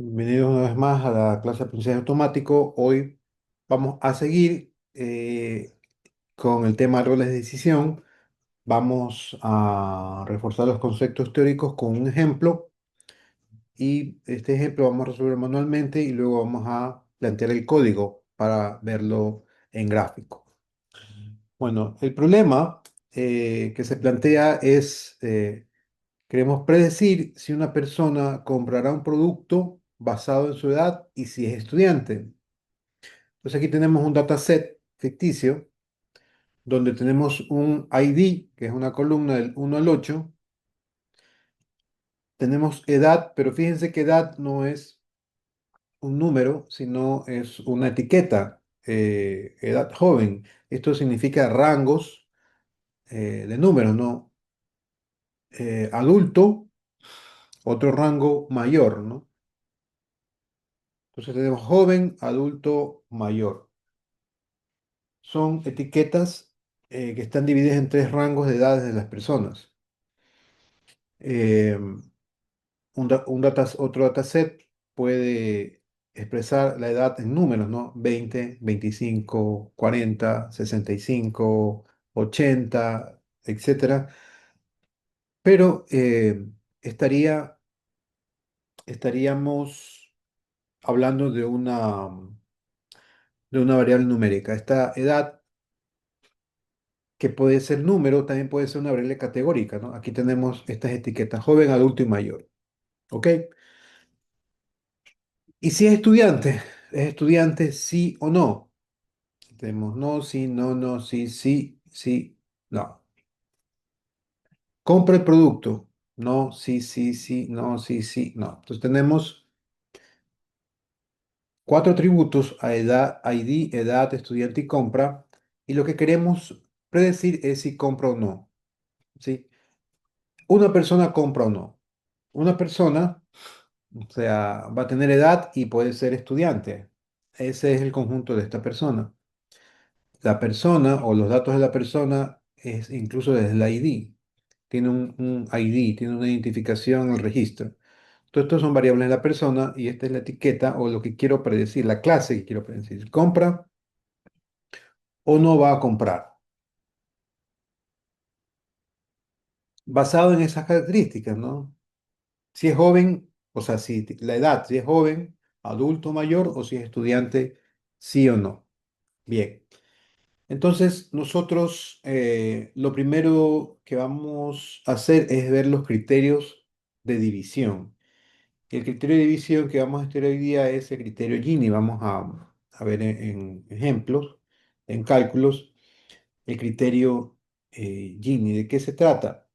Bienvenidos una vez más a la clase de aprendizaje automático. Hoy vamos a seguir con el tema de roles de decisión. Vamos a reforzar los conceptos teóricos con un ejemplo y este ejemplo vamos a resolver manualmente y luego vamos a plantear el código para verlo en gráfico. Bueno, el problema que se plantea es, queremos predecir si una persona comprará un producto basado en su edad y si es estudiante. Entonces aquí tenemos un dataset ficticio donde tenemos un ID, que es una columna del 1 al 8. Tenemos edad, pero fíjense que edad no es un número, sino es una etiqueta, edad joven. Esto significa rangos de números, ¿no? Adulto, otro rango mayor, ¿no? Entonces tenemos joven, adulto, mayor. Son etiquetas que están divididas en tres rangos de edades de las personas. Eh, otro dataset puede expresar la edad en números, ¿no? 20, 25, 40, 65, 80, etcétera. Pero estaríamos hablando de una variable numérica. Esta edad, que puede ser número, también puede ser una variable categórica, ¿no? Aquí tenemos estas etiquetas, joven, adulto y mayor. ¿Ok? Y si es estudiante sí o no. Tenemos no, sí, no, no, sí, sí, sí, no. Compra el producto. No, sí, sí, sí, no, sí, sí, no. Entonces tenemos cuatro atributos a edad, ID, edad, estudiante y compra. Y lo que queremos predecir es si compra o no. ¿Sí? Una persona compra o no. Una persona, o sea, va a tener edad y puede ser estudiante. Ese es el conjunto de esta persona. La persona o los datos de la persona es incluso desde el ID. Tiene un ID, tiene una identificación en el registro. Todo esto son variables de la persona y esta es la etiqueta o lo que quiero predecir, la clase que quiero predecir. ¿Compra o no va a comprar? Basado en esas características, ¿no? Si es joven, o sea, si la edad, si es joven, adulto mayor o si es estudiante, sí o no. Bien. Entonces, nosotros lo primero que vamos a hacer es ver los criterios de división. Y el criterio de división que vamos a estudiar hoy día es el criterio Gini. Vamos a ver en ejemplos, en cálculos, el criterio Gini. ¿De qué se trata?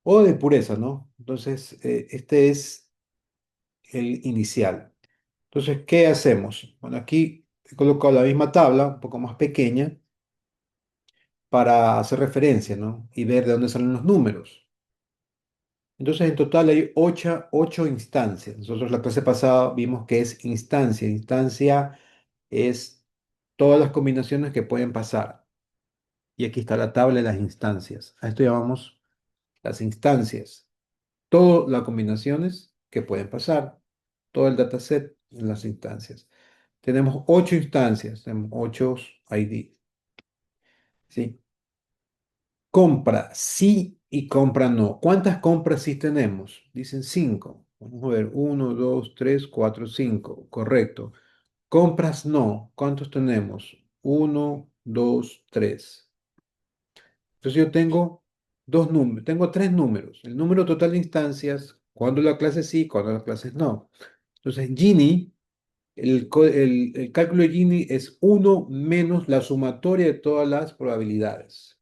O de pureza, ¿no? Entonces, este es el inicial. Entonces, ¿qué hacemos? Bueno, aquí he colocado la misma tabla, un poco más pequeña para hacer referencia, ¿no? Y ver de dónde salen los números. Entonces, en total hay ocho instancias. Nosotros la clase pasada vimos que es instancia. Instancia es todas las combinaciones que pueden pasar. Y aquí está la tabla de las instancias. A esto llamamos las instancias. Todas las combinaciones que pueden pasar. Todo el dataset en las instancias. Tenemos ocho instancias, tenemos ocho ID. ¿Sí? Compra sí y compra no. ¿Cuántas compras sí tenemos? Dicen cinco. Vamos a ver, uno, dos, tres, cuatro, cinco. Correcto. Compras no. ¿Cuántos tenemos? Uno, dos, tres. Entonces yo tengo dos números, tengo tres números. El número total de instancias, cuando la clase sí, cuando la clase no. Entonces Gini, el cálculo de Gini es uno menos la sumatoria de todas las probabilidades.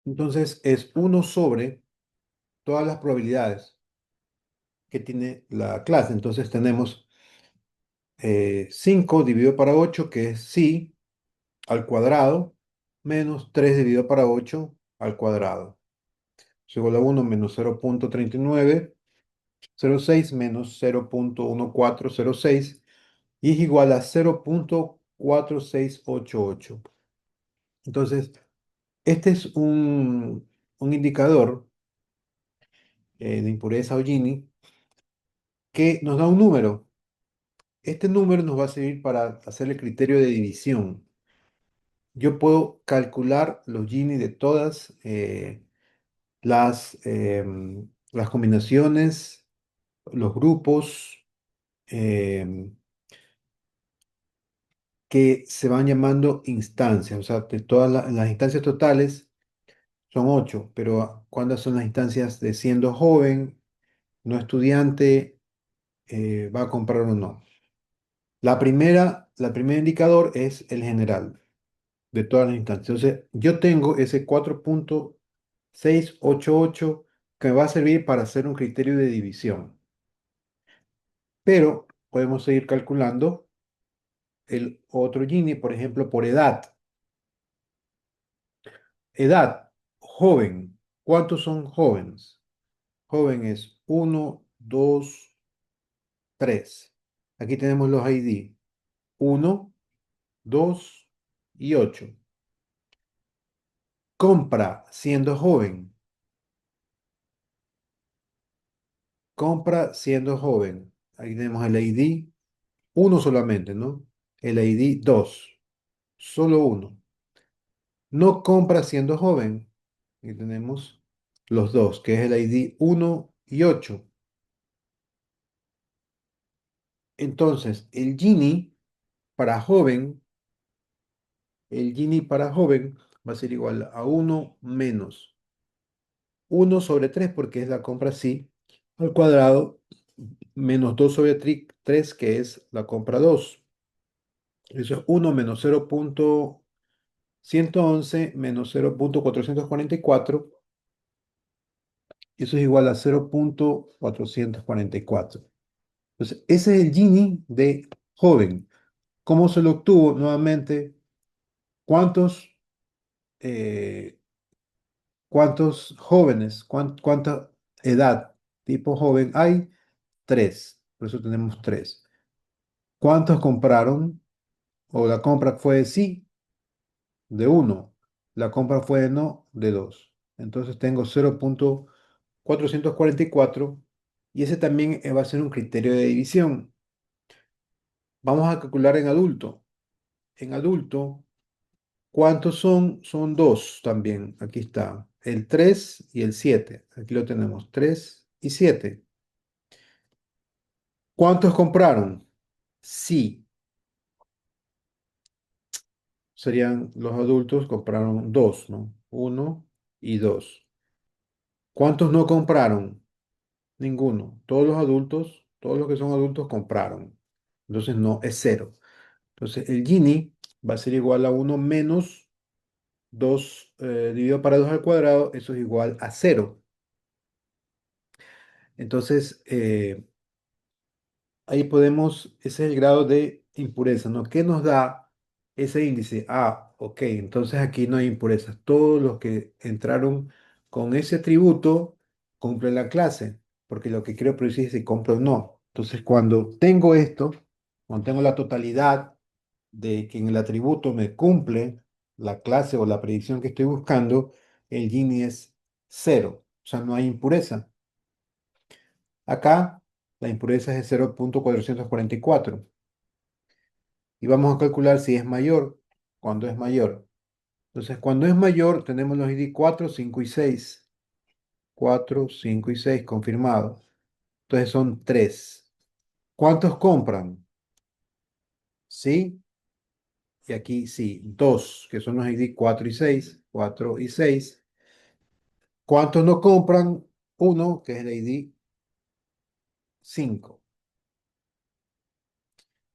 Entonces es uno sobre todas las probabilidades que tiene la clase. Entonces tenemos 5 dividido para 8 que es sí, al cuadrado, menos 3 dividido para 8 al cuadrado. Es igual a 1 menos 0,3906 menos 0,1406 y es igual a 0,4688. Entonces, este es un indicador de impureza o Gini que nos da un número. Este número nos va a servir para hacer el criterio de división. Yo puedo calcular los Gini de todas las combinaciones, los grupos que se van llamando instancias. O sea, de todas las instancias totales son 8, pero ¿cuántas son las instancias de siendo joven, no estudiante, va a comprar o no? La primera indicador es el general de todas las instancias. Entonces, yo tengo ese 4,688 que me va a servir para hacer un criterio de división. Pero podemos seguir calculando el otro Gini, por ejemplo, por edad. Edad, joven. ¿Cuántos son jóvenes? Joven es 1, 2, 3. Aquí tenemos los ID. 1, 2 y 8. Compra siendo joven. Compra siendo joven. Aquí tenemos el ID. Uno solamente, ¿no? El ID 2. Solo uno. No compra siendo joven. Aquí tenemos los dos, que es el ID 1 y 8. Entonces, el Gini para joven va a ser igual a uno menos uno sobre 3 porque es la compra sí, al cuadrado, menos 2 sobre 3 que es la compra 2. Eso es uno menos 0,111 menos 0,444. Eso es igual a 0,444. Entonces, ese es el Gini de joven. ¿Cómo se lo obtuvo? Nuevamente, ¿cuántos, eh, cuántos jóvenes, cuánta edad tipo joven hay? Tres. Por eso tenemos tres. ¿Cuántos compraron? O la compra fue de sí, de uno. La compra fue de no, de dos. Entonces tengo 0,444 y ese también va a ser un criterio de división. Vamos a calcular en adulto. En adulto, ¿cuántos son? Son dos también. Aquí está. El 3 y el 7. Aquí lo tenemos. 3 y 7. ¿Cuántos compraron? Sí, serían los adultos compraron dos, ¿no? Uno y dos. ¿Cuántos no compraron? Ninguno. Todos los adultos, todos los que son adultos compraron. Entonces no, es cero. Entonces el Gini va a ser igual a uno menos 2 dividido para 2 al cuadrado, eso es igual a cero. Entonces, ahí podemos, ese es el grado de impureza, ¿no? ¿Qué nos da ese índice? Ah, ok, entonces aquí no hay impurezas. Todos los que entraron con ese atributo cumplen la clase, porque lo que quiero producir es si compro o no. Entonces, cuando tengo esto, cuando tengo la totalidad de que en el atributo me cumple la clase o la predicción que estoy buscando, el Gini es cero, o sea, no hay impureza. Acá la impureza es de 0,444 y vamos a calcular si es mayor, cuando es mayor. Entonces, cuando es mayor, tenemos los ID 4, 5 y 6. 4, 5 y 6 confirmados. Entonces son 3. ¿Cuántos compran? Sí, y aquí sí, 2, que son los ID 4 y 6. 4 y 6. ¿Cuántos no compran? Uno, que es el ID 5.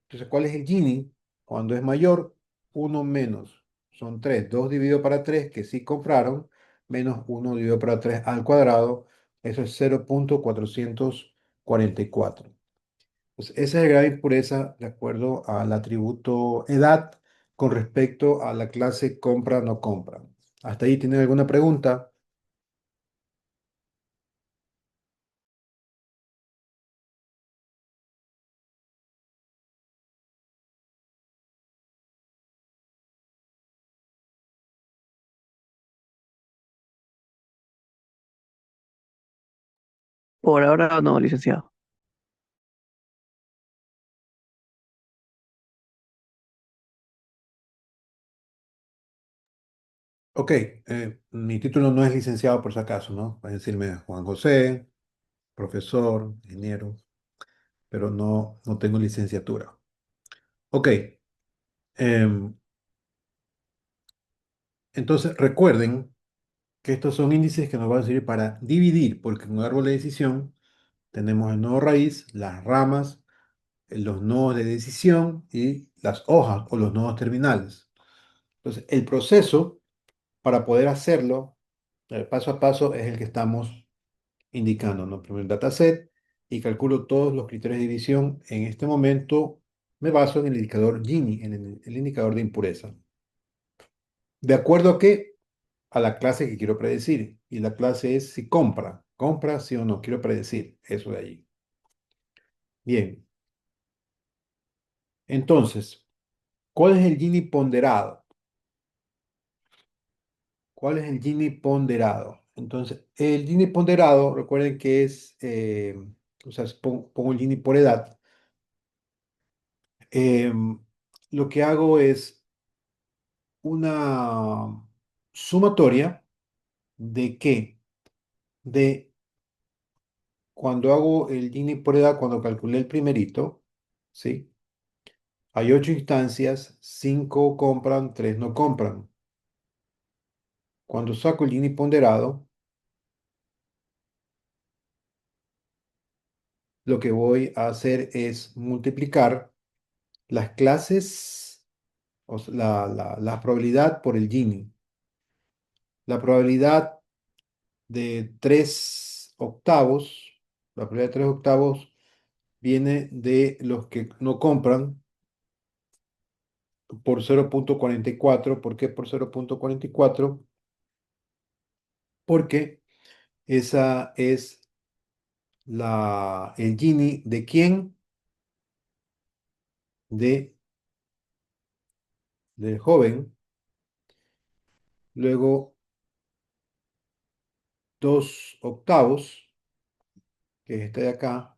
Entonces, ¿cuál es el Gini? Cuando es mayor, uno menos. Son 3. 2 dividido para 3 que sí compraron. menos uno dividido por 3 al cuadrado, eso es 0,444. Pues ese es el grado de impureza de acuerdo al atributo edad con respecto a la clase compra no compra. ¿Hasta ahí tienen alguna pregunta? Por ahora no, licenciado. Ok, mi título no es licenciado por si acaso, ¿no? Pueden decirme Juan José, profesor, ingeniero, pero no tengo licenciatura. Ok, em, entonces recuerden que estos son índices que nos van a servir para dividir, porque en un árbol de decisión tenemos el nodo raíz, las ramas, los nodos de decisión y las hojas o los nodos terminales. Entonces, el proceso para poder hacerlo, paso a paso, es el que estamos indicando, ¿no? Primero el dataset y calculo todos los criterios de división. En este momento me baso en el indicador Gini, en el indicador de impureza. ¿De acuerdo a qué? A la clase que quiero predecir. Y la clase es si compra. Compra sí o no. Quiero predecir eso de allí. Bien. Entonces, ¿cuál es el Gini ponderado? ¿Cuál es el Gini ponderado? Entonces, el Gini ponderado, recuerden que es, o sea, pongo el Gini por edad. Em, lo que hago es una sumatoria de qué? De cuando hago el Gini por edad, cuando calculé el primerito, ¿sí? Hay 8 instancias, 5 compran, 3 no compran. Cuando saco el Gini ponderado, lo que voy a hacer es multiplicar las clases, o sea, la probabilidad por el Gini. La probabilidad de 3 octavos, la probabilidad de 3 octavos viene de los que no compran por 0,44. ¿Por qué por 0,44? Porque esa es el Gini de quién, de, del joven, luego 2 octavos, que es este de acá,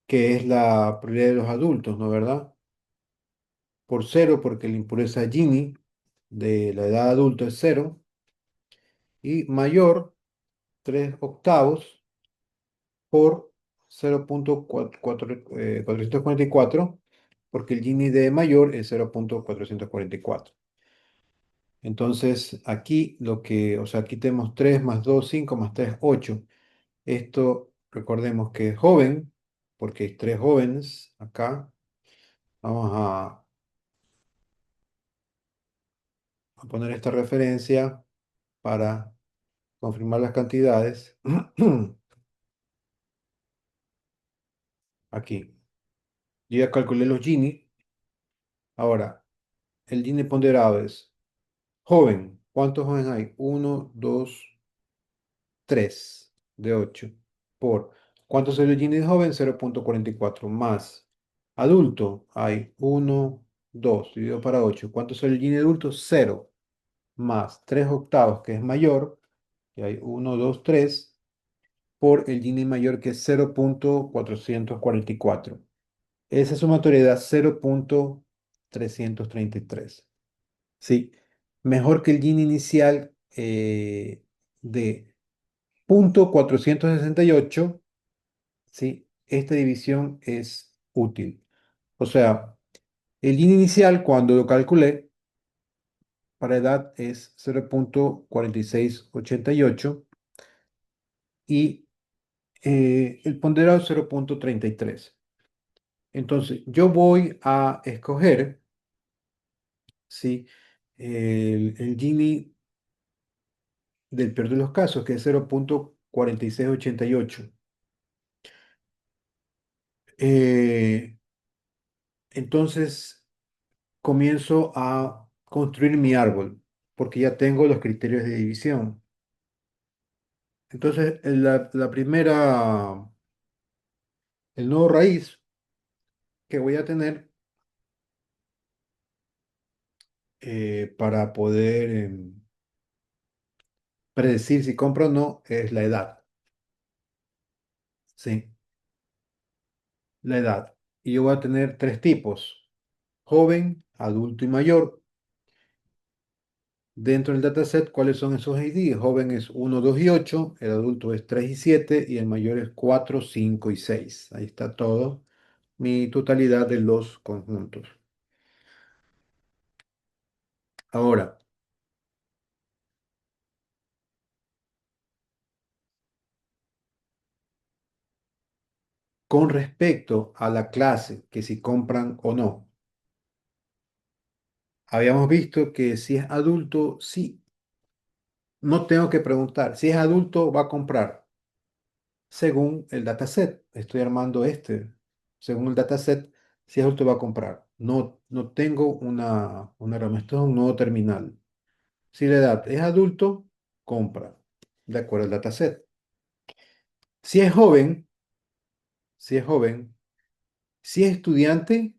que es la probabilidad de los adultos, ¿no verdad? Por cero, porque la impureza Gini de la edad adulta es cero, y mayor 3 octavos por 0,444, porque el Gini de mayor es 0,444. Entonces, aquí o sea, aquí tenemos 3 más 2 5 más 3 8. Esto, recordemos que es joven, porque hay 3 jóvenes acá. Vamos a poner esta referencia para confirmar las cantidades. Aquí. Yo ya calculé los Gini. Ahora, el Gini ponderado es joven. ¿Cuántos jóvenes hay? Uno, 2, 3 de 8 por ¿cuánto es el Gini de joven? 0,44 más adulto hay uno, 2 dividido para 8. ¿Cuánto es el Gini adulto? Cero más 3 octavos que es mayor, y hay uno, 2, 3 por el Gini mayor que es 0,444. Esa sumatoria da 0,333. Sí, mejor que el Gini inicial de 0,468. ¿Sí? Esta división es útil. O sea, el Gini inicial, cuando lo calculé, para edad es 0,4688 y el ponderado es 0,33. Entonces, yo voy a escoger ¿sí? El Gini del peor de los casos, que es 0,4688. Eh, entonces comienzo a construir mi árbol, porque ya tengo los criterios de división. Entonces, la primera, el nuevo raíz que voy a tener para poder predecir si compro o no es la edad. Sí, la edad. Y yo voy a tener tres tipos: joven, adulto y mayor. Dentro del dataset, ¿cuáles son esos ID? El joven es 1, 2 y 8, el adulto es 3 y 7 y el mayor es 4, 5 y 6. Ahí está todo, mi totalidad de los conjuntos. Ahora, con respecto a la clase, que si compran o no, habíamos visto que si es adulto, sí, no tengo que preguntar. Si es adulto, va a comprar según el dataset. Estoy armando este. Según el dataset, si es adulto, va a comprar. No, no tengo una herramienta, esto es un nuevo terminal. Si la edad es adulto, compra, de acuerdo al dataset. Si es joven, si es joven, si es estudiante,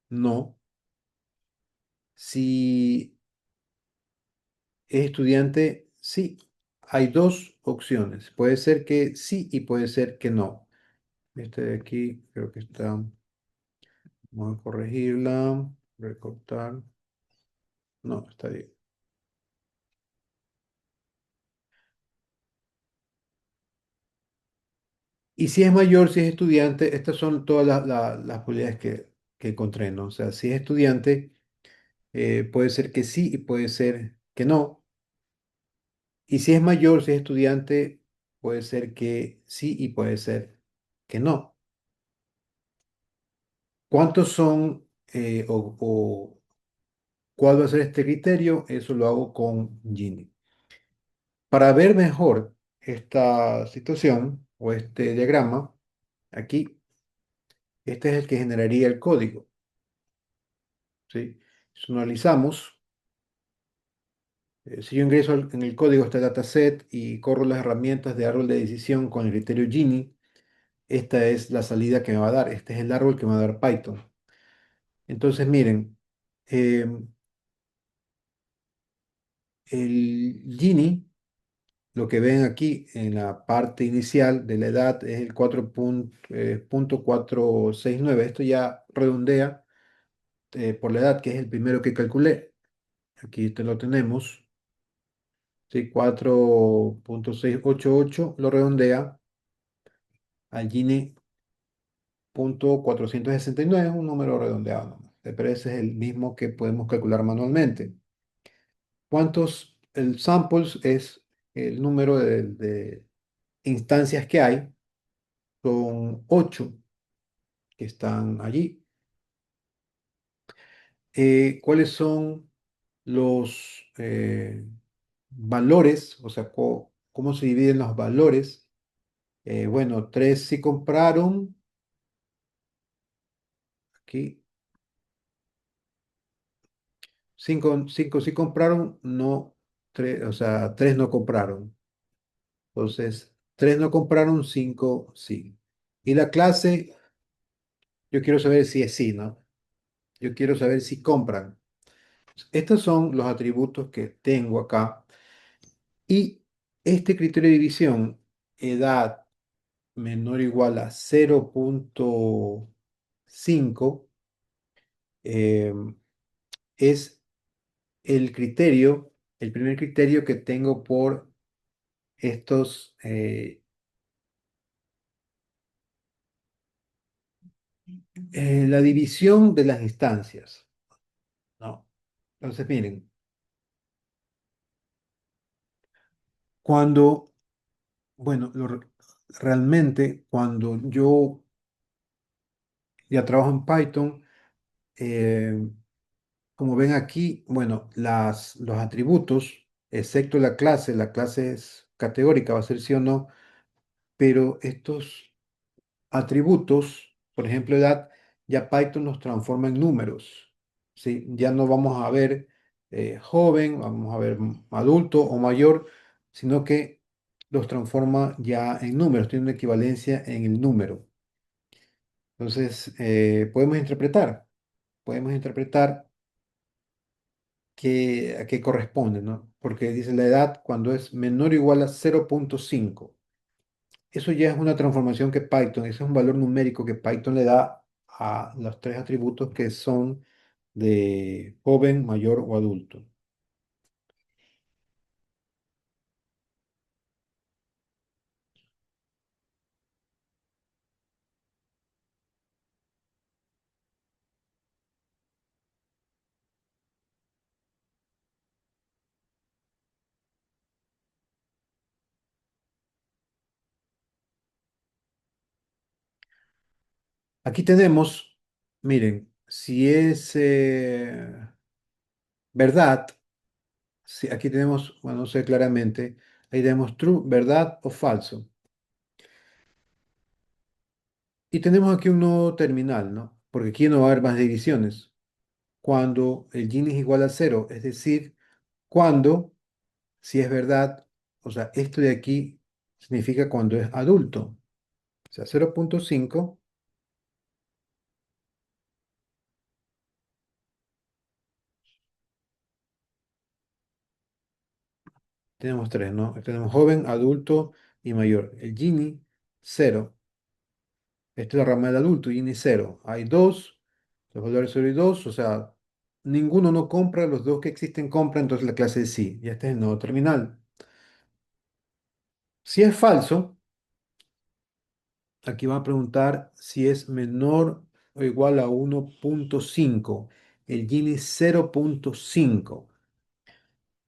no. Si es estudiante, sí. Hay dos opciones. Puede ser que sí y puede ser que no. Este de aquí creo que está. Vamos a corregirla. Recortar. No, está bien. Y si es mayor, si es estudiante, estas son todas las probabilidades que encontré, ¿no? O sea, si es estudiante, puede ser que sí y puede ser que no. Y si es mayor, si es estudiante, puede ser que sí y puede ser que no. ¿Cuántos son o cuál va a ser este criterio? Eso lo hago con Gini. Para ver mejor esta situación o este diagrama, aquí, este es el que generaría el código, ¿sí? Si analizamos, si yo ingreso en el código este dataset y corro las herramientas de árbol de decisión con el criterio Gini, esta es la salida que me va a dar, este es el árbol que me va a dar Python. Entonces, miren, em, el Gini, lo que ven aquí en la parte inicial de la edad es el 4,469. Esto ya redondea por la edad, que es el primero que calculé. Aquí te lo tenemos. Sí, 4,688 lo redondea al Gini 0,469, es un número redondeado nomás. Pero ese es el mismo que podemos calcular manualmente. ¿Cuántos? El samples es el número de instancias que hay. Son 8 que están allí. ¿Cuáles son los valores? O sea, ¿cómo se dividen los valores? Bueno, 3 sí compraron. Aquí. 5 sí compraron, no, 3, o sea, 3 no compraron. Entonces, 3 no compraron, 5 sí. Y la clase, yo quiero saber si es sí, ¿no? Yo quiero saber si compran. Estos son los atributos que tengo acá. Y este criterio de división, edad menor o igual a 0,5, eh, es el criterio, el primer criterio que tengo por estos, la división de las instancias, ¿no? Entonces, miren, cuando, bueno, realmente cuando yo ya trabajo en Python, eh, Como ven aquí, bueno, los atributos, excepto la clase es categórica, va a ser sí o no, pero estos atributos, por ejemplo, edad, ya Python los transforma en números, ¿sí? Ya no vamos a ver joven, vamos a ver adulto o mayor, sino que los transforma ya en números, tiene una equivalencia en el número. Entonces, podemos interpretar a qué corresponde, ¿no? Porque dice la edad cuando es menor o igual a 0,5. Eso ya es una transformación que Python, ese es un valor numérico que Python le da a los tres atributos que son de joven, mayor o adulto. Aquí tenemos, miren, si es verdad, si aquí tenemos, bueno, no sé claramente, ahí tenemos true, verdad o falso. Y tenemos aquí un nuevo terminal, ¿no? Porque aquí no va a haber más divisiones. Cuando el Gini es igual a cero, es decir, cuando, si es verdad, o sea, esto de aquí significa cuando es adulto. O sea, 0,5, tenemos tres, ¿no? Tenemos joven, adulto y mayor. El Gini, cero. Esta es la rama del adulto, Gini, cero. Hay dos, los valores 0 y 2, o sea, ninguno no compra, los dos que existen compran, entonces la clase es sí. Y este es el nuevo terminal. Si es falso, aquí va a preguntar si es menor o igual a 1,5. El Gini 0,5.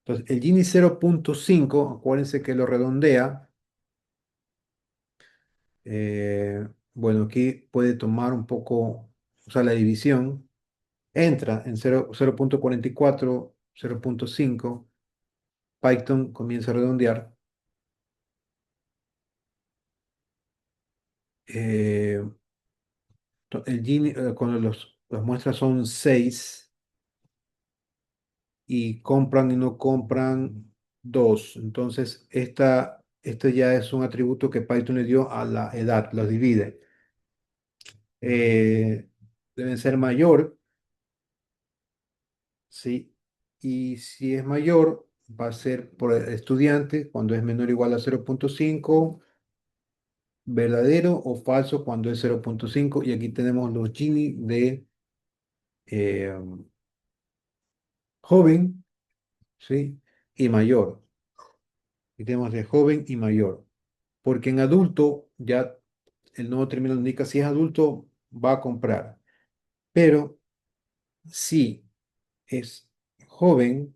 Entonces, el Gini 0,5, acuérdense que lo redondea. Bueno, aquí puede tomar un poco, o sea, la división. Entra en 0,44, 0,5. Python comienza a redondear. Eh, el Gini, cuando las muestras son 6 y compran y no compran 2. Entonces, este ya es un atributo que Python le dio a la edad, los divide. Eh, Deben ser mayor, ¿sí? Y si es mayor, va a ser por el estudiante cuando es menor o igual a 0,5, verdadero o falso cuando es 0,5. Y aquí tenemos los Gini de eh, joven, ¿sí? Y mayor. Y tenemos de joven y mayor. Porque en adulto ya el nuevo término indica si es adulto va a comprar. Pero si es joven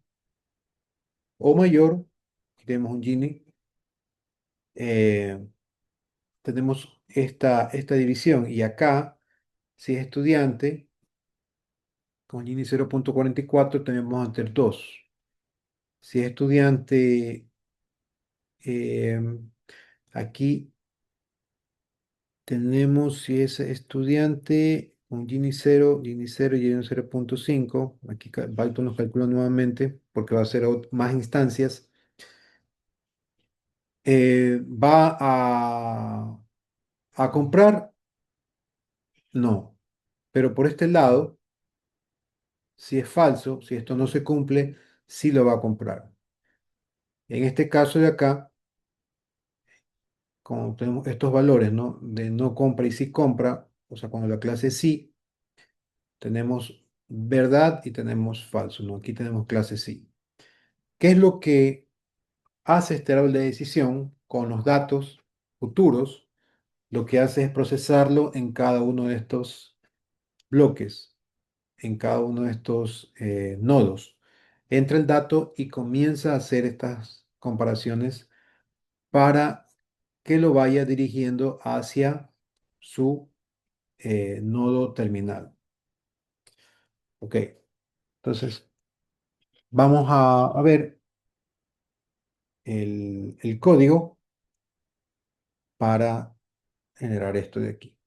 o mayor, aquí tenemos un Gini, eh, tenemos esta división. Y acá, si es estudiante, con Gini 0,44 tenemos a tener 2. Si es estudiante, eh, aquí tenemos, si es estudiante, con Gini 0 y un 0,5. Aquí Python nos calcula nuevamente porque va a ser más instancias. ¿Va a comprar? No. Pero por este lado, si es falso, si esto no se cumple, sí lo va a comprar. En este caso de acá, como tenemos estos valores, ¿no? De no compra y sí compra, o sea, cuando la clase sí, tenemos verdad y tenemos falso, ¿no? Aquí tenemos clase sí. ¿Qué es lo que hace este árbol de decisión con los datos futuros? Lo que hace es procesarlo en cada uno de estos bloques, en cada uno de estos nodos. Entra el dato y comienza a hacer estas comparaciones para que lo vaya dirigiendo hacia su nodo terminal. Ok, entonces Entonces, vamos a ver el código para generar esto de aquí.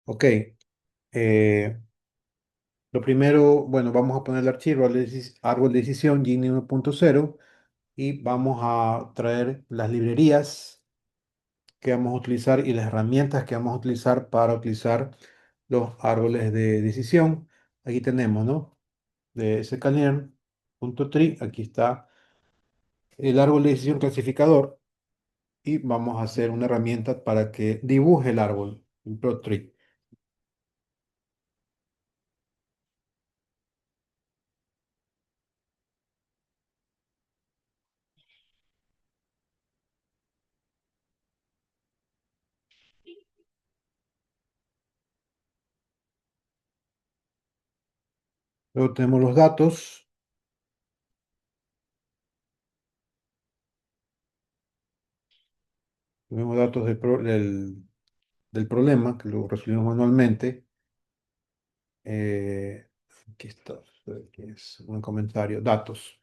Ok, eh, lo primero, bueno, vamos a poner el archivo árbol de decisión Gini 1.0 y vamos a traer las librerías que vamos a utilizar y las herramientas que vamos a utilizar para utilizar los árboles de decisión. Aquí tenemos, ¿no? De scanner.tree, aquí está el árbol de decisión clasificador y vamos a hacer una herramienta para que dibuje el árbol, el plot tree. Luego tenemos los datos, tenemos datos del problema que lo resolvimos manualmente. Eh, aquí está, aquí es un comentario, datos.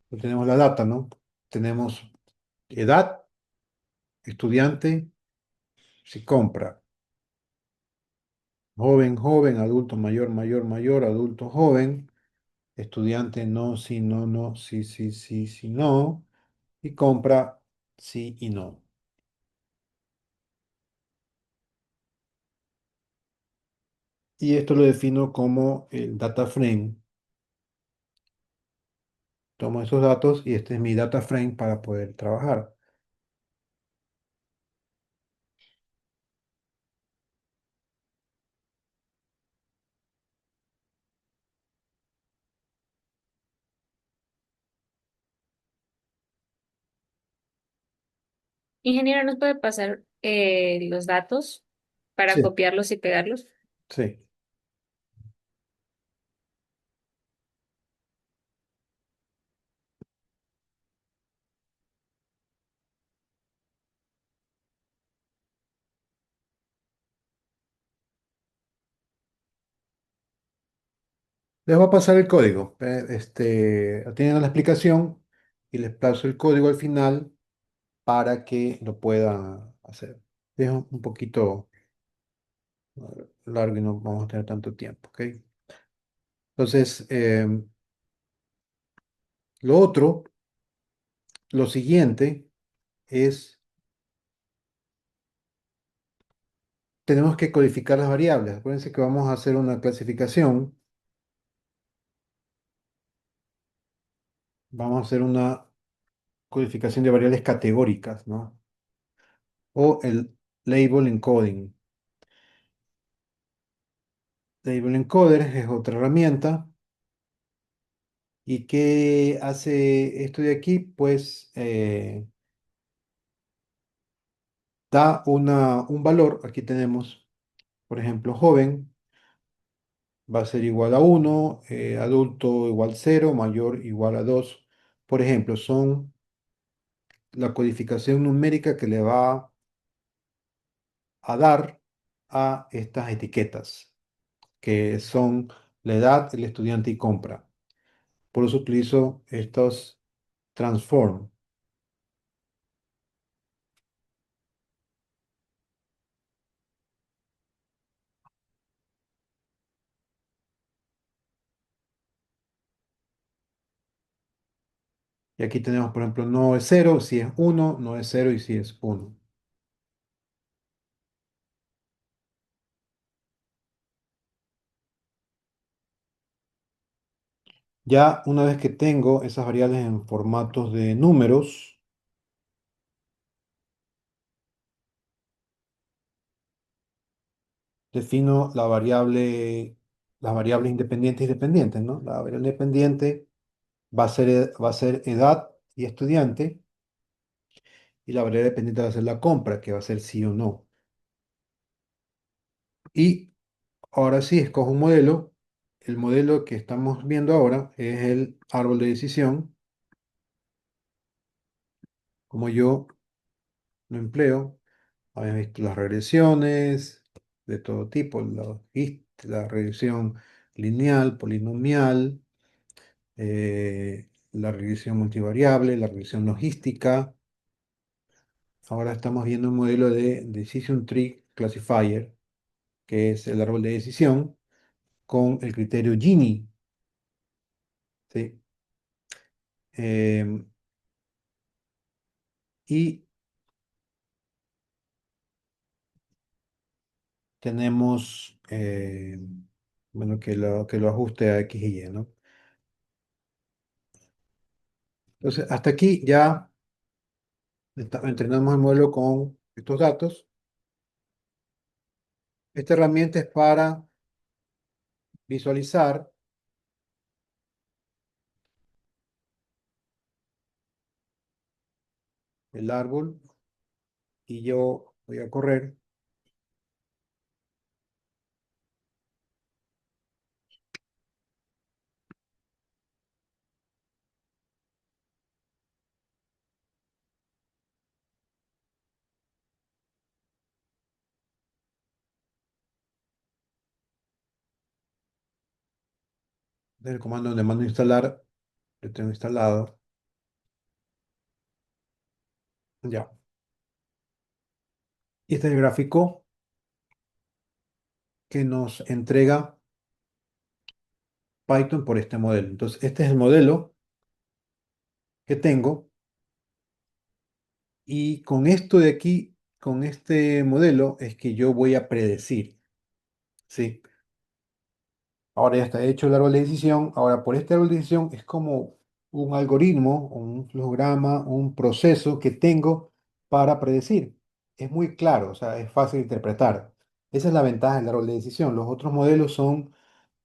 Tenemos la data, ¿no? Tenemos edad, estudiante, si compra, joven, joven, adulto mayor, mayor, mayor, adulto joven, estudiante no, sí, no, no, sí, sí, sí, sí, no, y compra sí y no. Y esto lo defino como el data frame. Tomo esos datos y este es mi data frame para poder trabajar. Ingeniero, ¿nos puede pasar los datos para Sí, copiarlos y pegarlos? sí. Les voy a pasar el código. Tienen la explicación y les paso el código al final para que lo puedan hacer. Es un poquito largo y no vamos a tener tanto tiempo, ¿ok? Entonces, lo otro, lo siguiente es, tenemos que codificar las variables. Acuérdense que vamos a hacer una clasificación, vamos a hacer una codificación de variables categóricas, ¿no? O el label encoding. Label encoder es otra herramienta. ¿Y qué hace esto de aquí? Pues da un valor. Aquí tenemos, por ejemplo, joven va a ser igual a 1, adulto igual a 0, mayor igual a 2. Por ejemplo, son la codificación numérica que le va a dar a estas etiquetas, que son la edad, el estudiante y compra. Por eso utilizo estos transform. Y aquí tenemos, por ejemplo, no es cero si es uno, no es cero y si es uno. Ya una vez que tengo esas variables en formatos de números, defino las variables independientes y dependientes, ¿no? La variable independiente va a ser edad y estudiante, y la variable dependiente va a ser la compra, que va a ser sí o no. Y ahora sí, escojo un modelo. El modelo que estamos viendo ahora es el árbol de decisión. Como yo lo empleo, habéis visto las regresiones de todo tipo, la regresión lineal, polinomial, la regresión multivariable, la regresión logística. Ahora estamos viendo un modelo de Decision Tree Classifier, que es el árbol de decisión, con el criterio Gini, ¿sí? Em, y tenemos, bueno, que lo ajuste a X y Y, ¿no? Entonces, hasta aquí ya entrenamos el modelo con estos datos. Esta herramienta es para visualizar el árbol y yo voy a correr del comando donde mando instalar, lo tengo instalado. Ya. Y este es el gráfico que nos entrega Python por este modelo. Entonces, este es el modelo que tengo y con esto de aquí, con este modelo, es que yo voy a predecir, ¿sí? Ahora ya está hecho el árbol de decisión. Ahora, por este árbol de decisión es como un algoritmo, un flujograma, un proceso que tengo para predecir. Es muy claro, o sea, es fácil de interpretar. Esa es la ventaja del árbol de decisión. Los otros modelos son,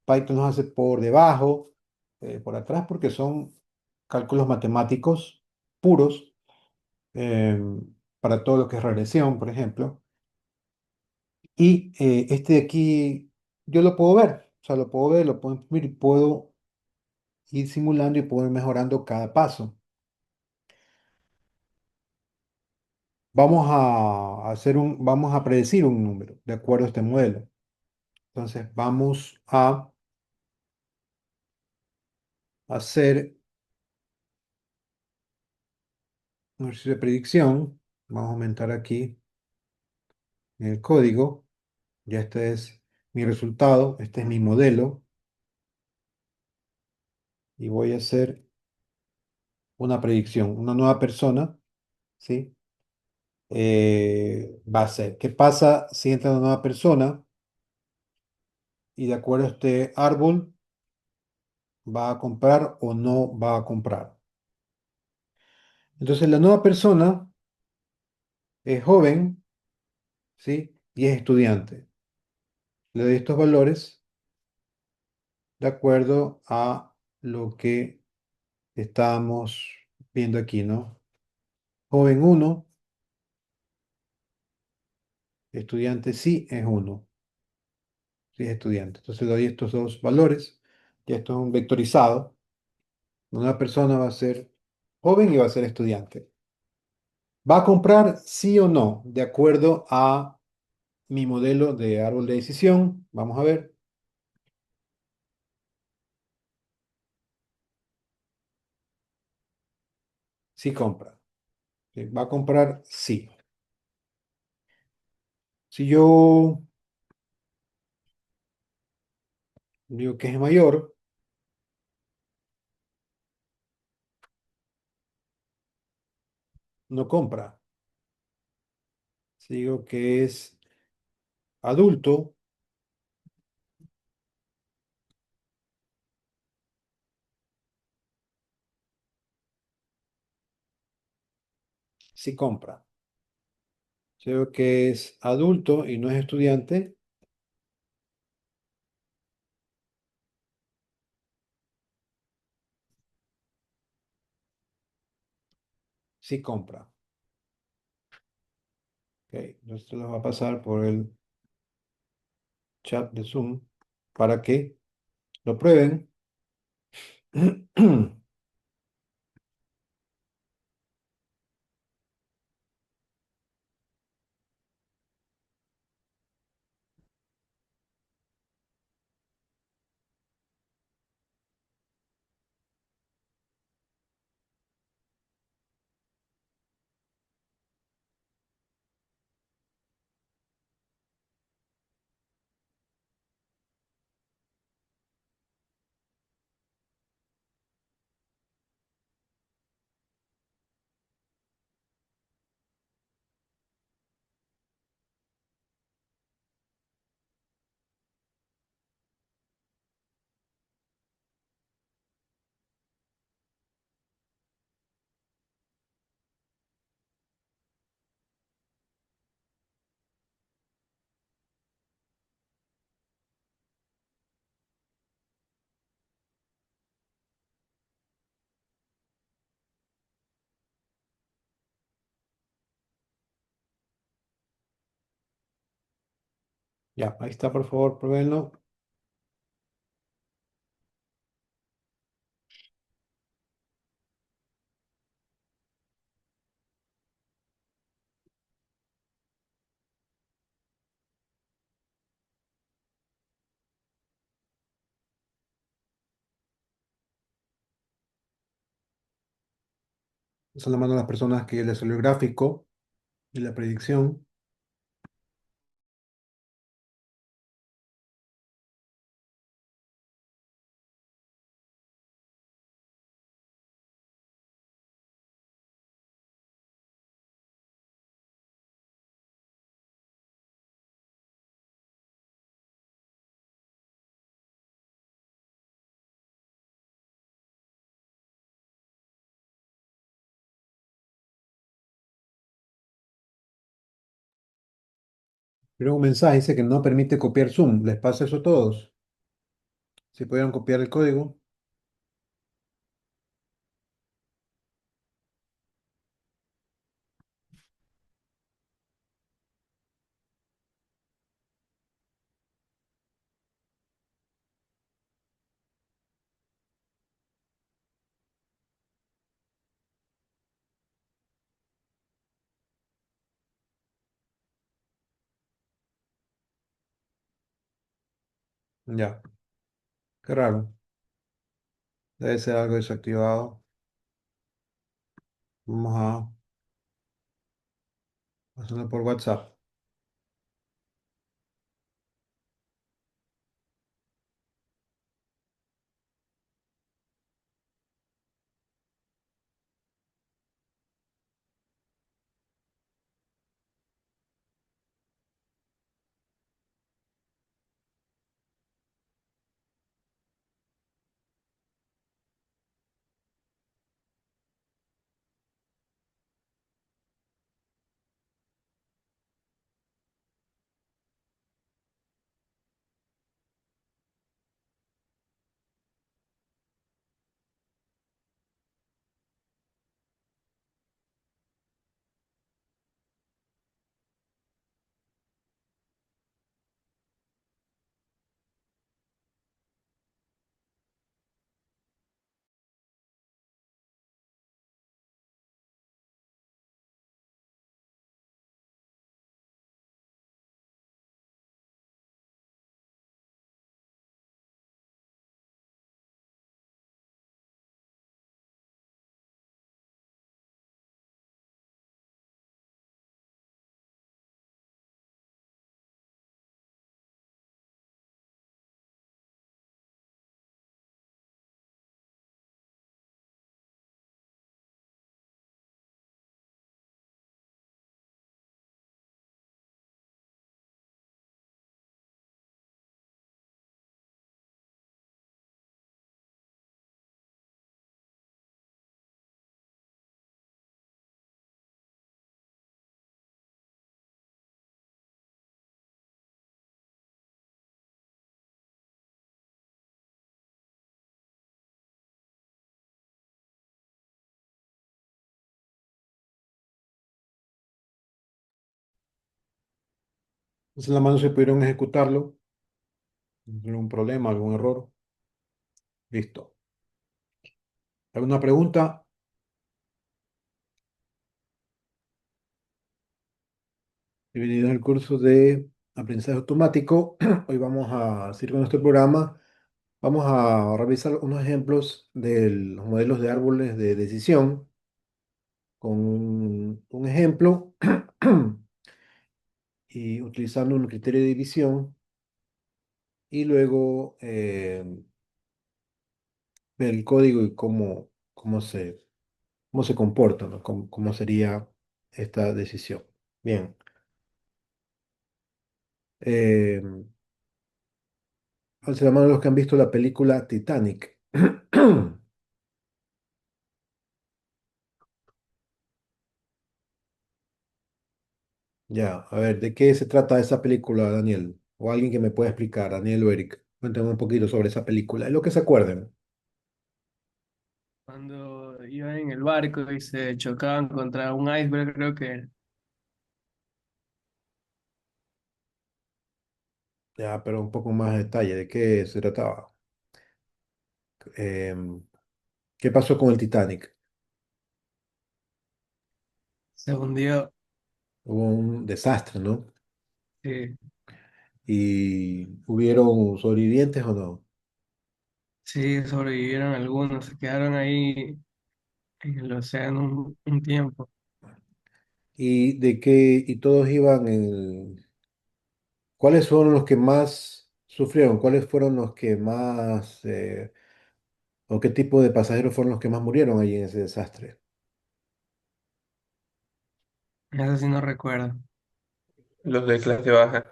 Python los hace por debajo, por atrás, porque son cálculos matemáticos puros, eh, para todo lo que es regresión, por ejemplo. Y este de aquí, yo lo puedo ver, o sea, lo puedo ver, lo puedo imprimir y puedo ir simulando y puedo ir mejorando cada paso. Vamos a predecir un número de acuerdo a este modelo. Entonces, vamos a hacer un ejercicio de predicción. Vamos a aumentar aquí en el código. Ya este es mi resultado, este es mi modelo. Y voy a hacer una predicción. Una nueva persona, ¿sí? Va a ser, ¿qué pasa si entra una nueva persona y de acuerdo a este árbol va a comprar o no va a comprar? Entonces, la nueva persona es joven, ¿sí? Y es estudiante. Le doy estos valores de acuerdo a lo que estamos viendo aquí, ¿no? Joven uno, estudiante sí es uno, sí es estudiante. Entonces, le doy estos dos valores, y esto es un vectorizado. Una persona va a ser joven y va a ser estudiante. ¿Va a comprar sí o no? De acuerdo a mi modelo de árbol de decisión. Vamos a ver. Sí compra. ¿Sí? ¿Va a comprar? Sí. Si yo digo que es mayor, no compra. Si digo que es adulto, sí compra. Si digo que es adulto y no es estudiante, sí compra. Ok, esto lo va a pasar por el chat de Zoom para que lo prueben. Ya, ahí está, por favor, pruébenlo. Son la mano a las personas que les salió el gráfico y la predicción. Pero un mensaje dice que no permite copiar Zoom. ¿Les pasa eso a todos? Si pudieran copiar el código, ya. Qué raro. Debe ser algo desactivado. Vamos a hacerlo por WhatsApp. Entonces, en la mano se pudieron ejecutarlo. ¿Algún problema, algún error? Listo. ¿Alguna pregunta? Bienvenidos al curso de aprendizaje automático. Hoy vamos a seguir con nuestro programa. Vamos a revisar unos ejemplos de los modelos de árboles de decisión con un ejemplo y utilizando un criterio de división y luego ver el código y cómo se comporta, ¿no? Cómo sería esta decisión. Bien. Eh, Alza la mano los que han visto la película Titanic. Ya, a ver, ¿de qué se trata esa película, Daniel? O alguien que me pueda explicar, Daniel o Eric. Cuéntame un poquito sobre esa película, es lo que se acuerden. Cuando iban en el barco y se chocaban contra un iceberg, creo que Ya, pero un poco más de detalle, ¿de qué se trataba? Em, ¿Qué pasó con el Titanic? se hundió. Hubo un desastre, ¿no? Sí, ¿Y hubieron sobrevivientes o no? sí, sobrevivieron algunos, se quedaron ahí en el océano un tiempo. ¿Y todos iban en... ¿Cuáles fueron los que más sufrieron? ¿Cuáles fueron los que más... o qué tipo de pasajeros fueron los que más murieron allí en ese desastre? Eso sí no recuerdo. Los de clase baja.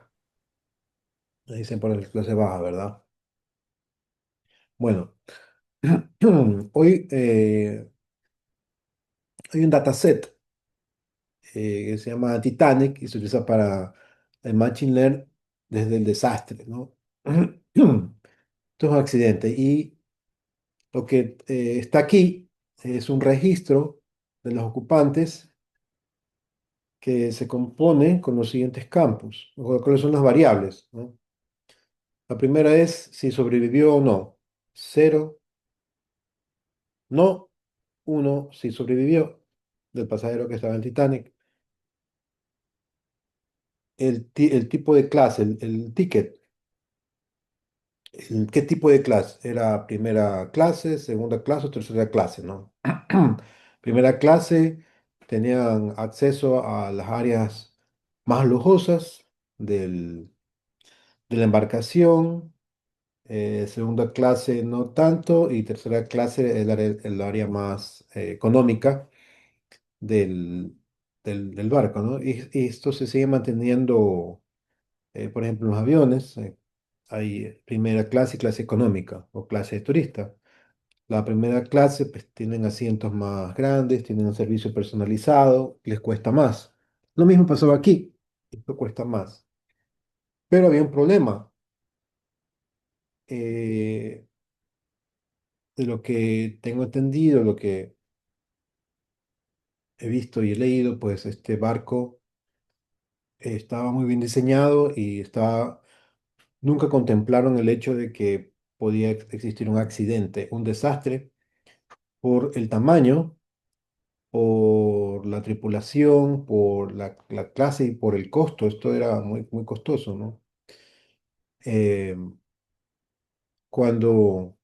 Ahí dicen por el clase baja, ¿verdad? Bueno, hoy hay un dataset que se llama Titanic y se utiliza para el Machine Learn desde el desastre, ¿no? Esto es un accidente y lo que está aquí es un registro de los ocupantes que se compone con los siguientes campos, o cuáles son las variables, ¿no? La primera es si sobrevivió o no. Cero, no. Uno, si sobrevivió del pasajero que estaba en Titanic. El tipo de clase, el ticket. ¿Qué tipo de clase? ¿Era primera clase, segunda clase o tercera clase, no? Primera clase tenían acceso a las áreas más lujosas del, de la embarcación. Segunda clase no tanto y tercera clase el área más económica del, del barco, ¿no? Y esto se sigue manteniendo, por ejemplo, en los aviones. Hay primera clase y clase económica o clase de turista. La primera clase pues tienen asientos más grandes, tienen un servicio personalizado, les cuesta más. Lo mismo pasaba aquí, esto cuesta más. Pero había un problema. eh, de lo que tengo entendido, lo que he visto y he leído, pues este barco estaba muy bien diseñado y nunca contemplaron el hecho de que podía existir un accidente, un desastre por el tamaño, por la tripulación, por la clase y por el costo. Esto era muy, muy costoso, ¿no? Eh, cuando,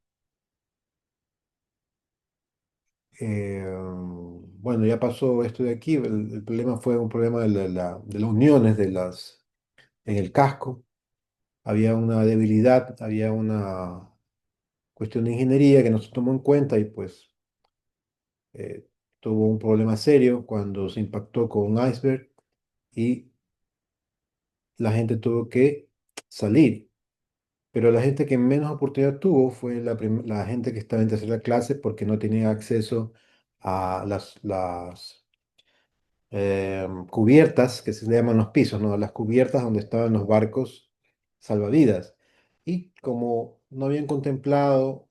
bueno, ya pasó esto de aquí, el problema fue un problema de las uniones en el casco. Había una debilidad, había una cuestión de ingeniería que no se tomó en cuenta y pues eh, tuvo un problema serio cuando se impactó con un iceberg y la gente tuvo que salir. Pero la gente que menos oportunidad tuvo fue la gente que estaba en tercera clase porque no tenía acceso a las cubiertas, que se le llaman los pisos, ¿no? Las cubiertas donde estaban los barcos salvavidas. Y como no habían contemplado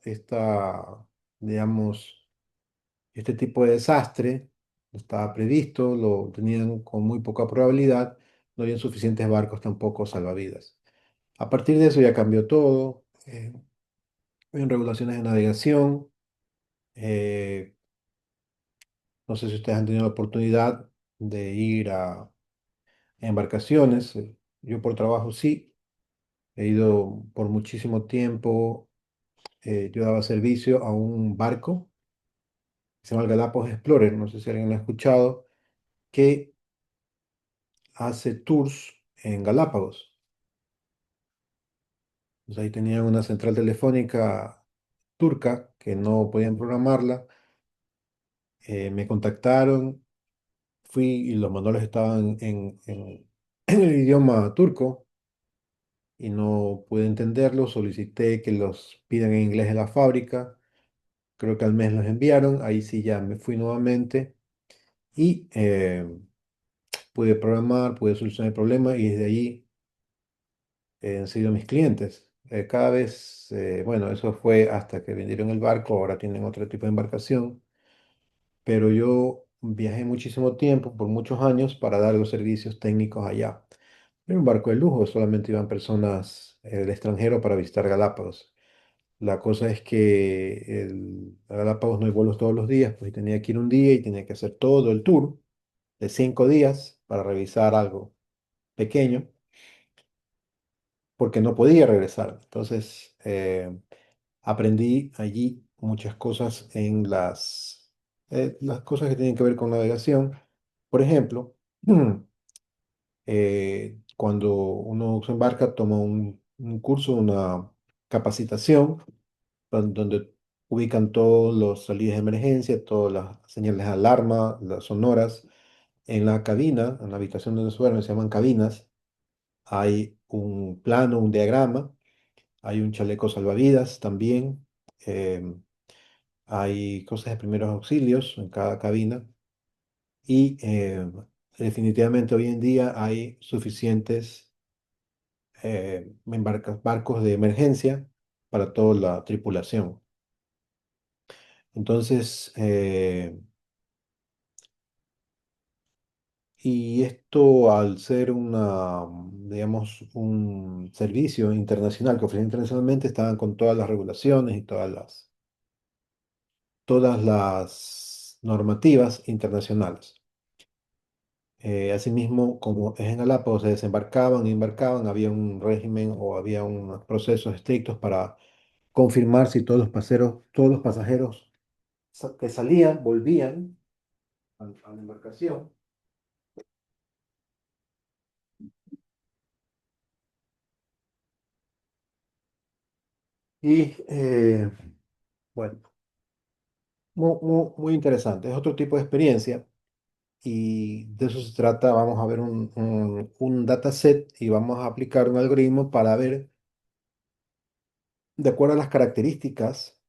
digamos, este tipo de desastre, no estaba previsto, lo tenían con muy poca probabilidad, no había suficientes barcos tampoco salvavidas. A partir de eso ya cambió todo. En regulaciones de navegación. eh, no sé si ustedes han tenido la oportunidad de ir a embarcaciones. Yo por trabajo sí. He ido por muchísimo tiempo. Yo daba servicio a un barco que se llama el Galápagos Explorer. No sé si alguien lo ha escuchado, que hace tours en Galápagos. Pues ahí tenían una central telefónica turca que no podían programarla. Me contactaron, fui y los manuales estaban en el idioma turco y no pude entenderlo. Solicité que los pidan en inglés en la fábrica. Creo que al mes los enviaron. Ahí sí ya me fui nuevamente y pude programar, pude solucionar el problema y desde allí han sido mis clientes. Cada vez, bueno, eso fue hasta que vendieron el barco, ahora tienen otro tipo de embarcación, pero yo viajé muchísimo tiempo, por muchos años, para dar los servicios técnicos allá. Era un barco de lujo, solamente iban personas del extranjero para visitar Galápagos. La cosa es que a Galápagos no hay vuelos todos los días, pues tenía que ir un día y tenía que hacer todo el tour de 5 días para revisar algo pequeño, porque no podía regresar. Entonces, aprendí allí muchas cosas en las cosas que tienen que ver con navegación. Por ejemplo, cuando uno se embarca, toma un curso, una capacitación, donde ubican todos los salidas de emergencia, todas las señales de alarma, las sonoras. En la cabina, en la habitación donde se duerme, se llaman cabinas, hay un plano, un diagrama, hay un chaleco salvavidas también, em, hay cosas de primeros auxilios en cada cabina y definitivamente hoy en día hay suficientes barcos de emergencia para toda la tripulación. Entonces, y esto al ser digamos, un servicio internacional que ofrece internacionalmente, estaban con todas las regulaciones y todas las normativas internacionales. Asimismo, como es en Galápagos, se desembarcaban y embarcaban, había un régimen o había unos procesos estrictos para confirmar si todos los pasajeros que salían volvían a la embarcación. Y bueno, muy interesante. Es otro tipo de experiencia y de eso se trata. Vamos a ver un dataset y vamos a aplicar un algoritmo para ver, de acuerdo a las características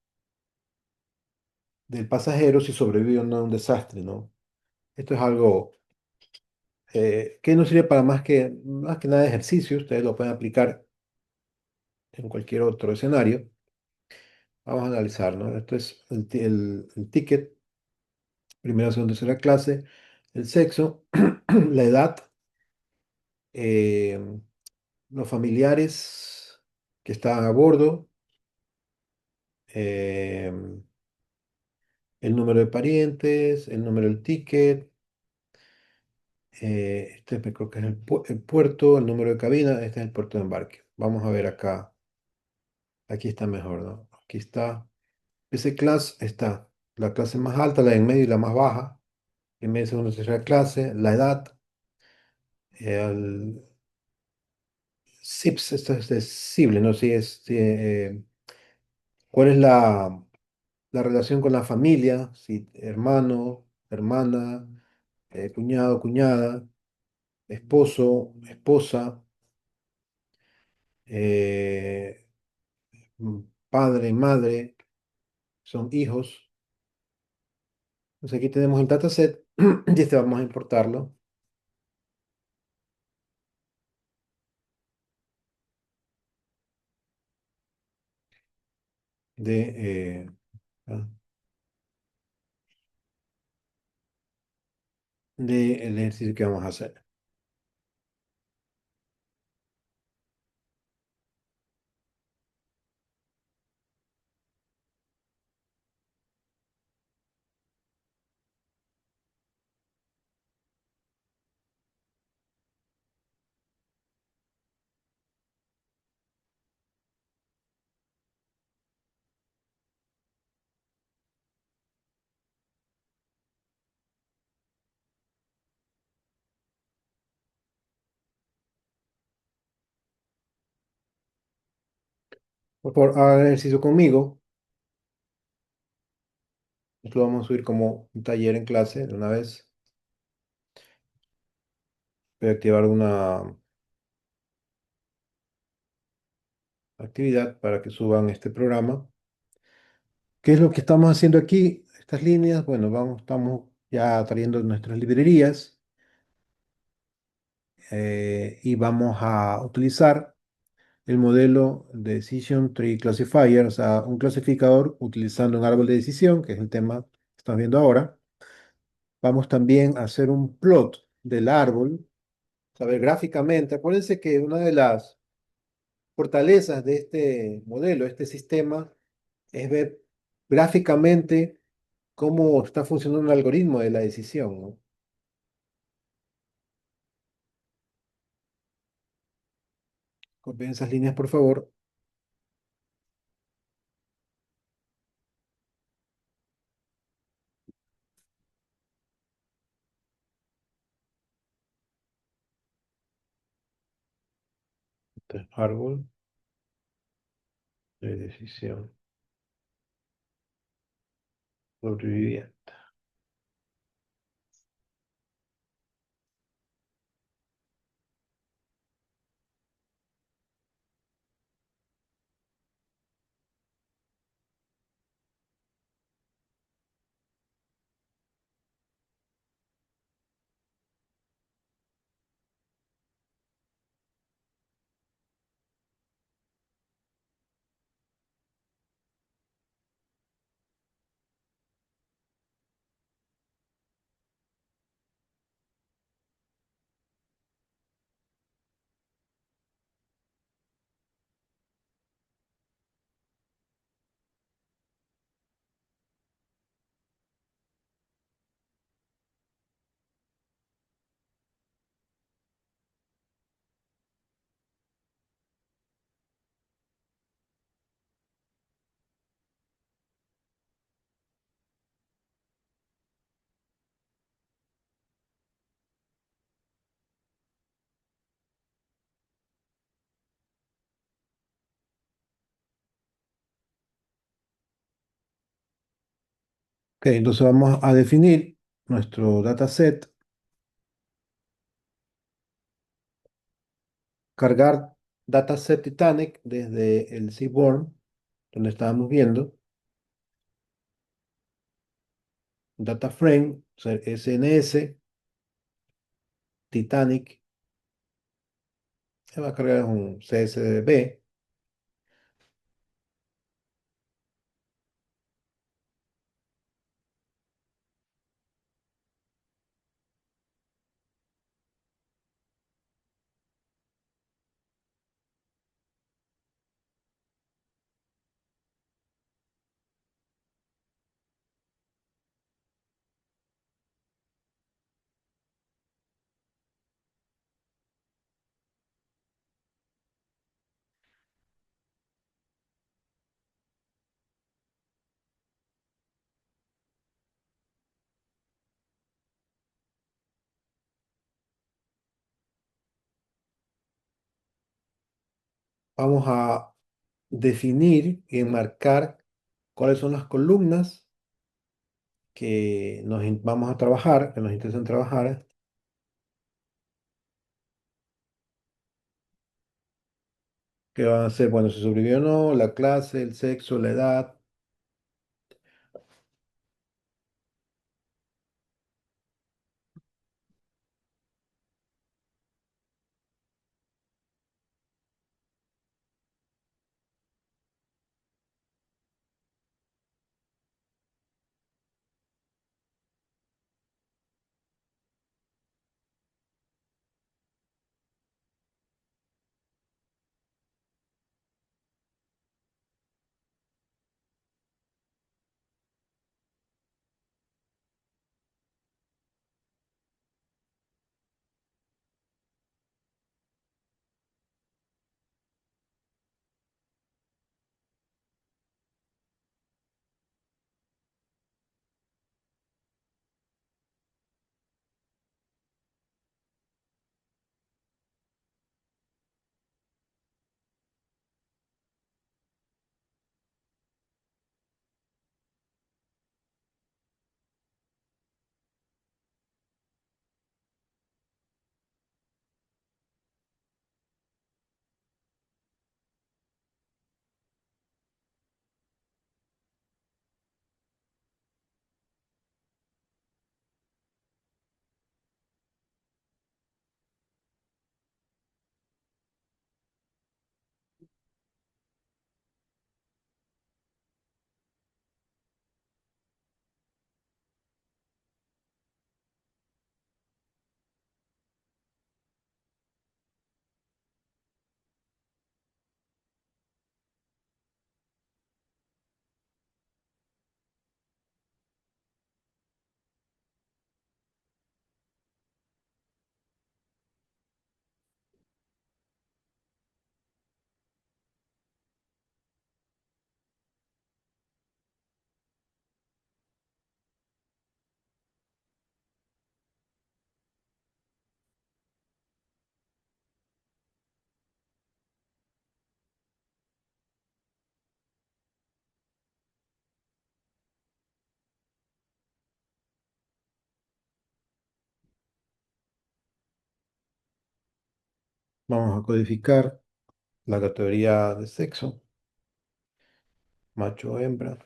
del pasajero, si sobrevive o no a un desastre, ¿no? Esto es algo que no sirve para más que nada de ejercicio. Ustedes lo pueden aplicar en cualquier otro escenario. Vamos a analizar, ¿no? Esto es el ticket, primera, segunda, tercera clase, el sexo, la edad, eh, los familiares que estaban a bordo, eh, el número de parientes, el número del ticket, este creo que es el puerto, el número de cabina, este es el puerto de embarque. Vamos a ver acá, aquí está mejor, ¿no? Aquí está, ese class está la clase más alta, la de en medio y la más baja, en medio, segunda, tercera clase, la edad, el SIPS, esto es sensible, ¿no? ¿Cuál es la relación con la familia? Si hermano, hermana, cuñado, cuñada, esposo, esposa, eh, padre, madre, son hijos. Entonces aquí tenemos el dataset y este vamos a importarlo de, ah, del ejercicio que vamos a hacer. Por favor, hagan ejercicio conmigo. Esto lo vamos a subir como un taller en clase de una vez. Voy a activar una actividad para que suban este programa. ¿Qué es lo que estamos haciendo aquí? Estas líneas, bueno, estamos ya trayendo nuestras librerías y vamos a utilizar el modelo de Decision Tree Classifier, o sea, un clasificador utilizando un árbol de decisión, que es el tema que estamos viendo ahora. Vamos también a hacer un plot del árbol, saber gráficamente. Acuérdense que una de las fortalezas de este modelo, este sistema, es ver gráficamente cómo está funcionando el algoritmo de la decisión, ¿no? Copien esas líneas, por favor. Este árbol de decisión sobreviviente. Ok, entonces vamos a definir nuestro dataset, cargar dataset Titanic desde el Seaborn, donde estábamos viendo, data frame, o sea, SNS, Titanic, se va a cargar un CSV. Vamos a definir y enmarcar cuáles son las columnas que vamos a trabajar, que nos interesan trabajar, que van a ser, bueno, si sobrevivió o no, la clase, el sexo, la edad. Vamos a codificar la categoría de sexo, macho o hembra,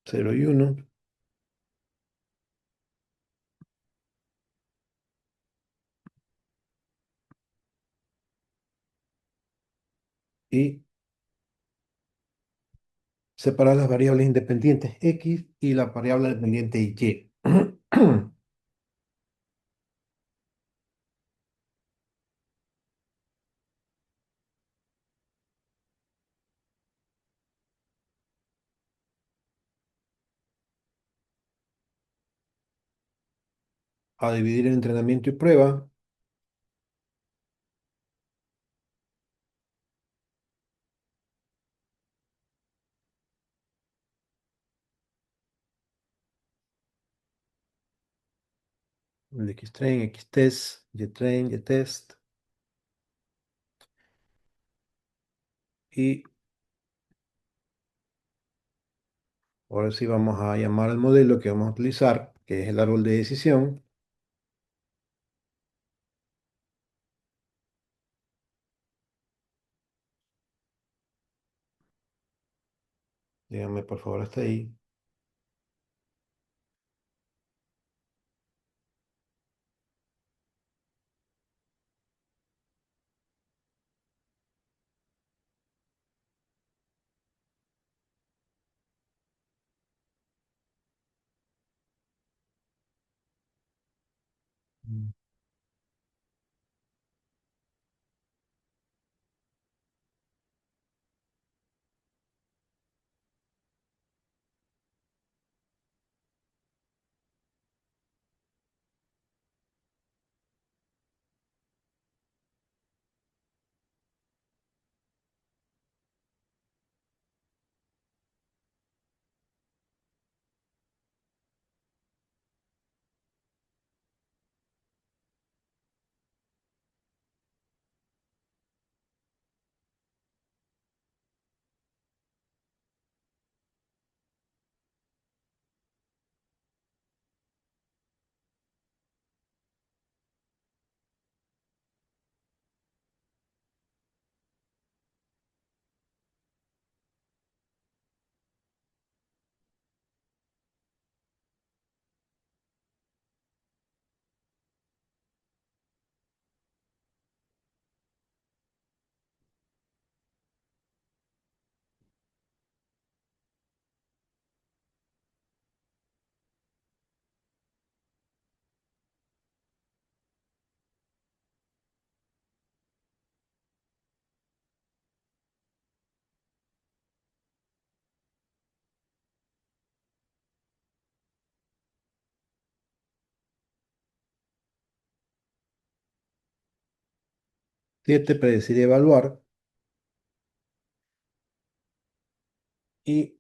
0 y 1. Y separar las variables independientes X y la variable dependiente Y. A dividir en entrenamiento y prueba. El Xtrain, Xtest, YTrain, YTest. Y ahora sí vamos a llamar al modelo que vamos a utilizar, que es el árbol de decisión. Dígame por favor hasta ahí. Mm. 7, predecir y evaluar. Y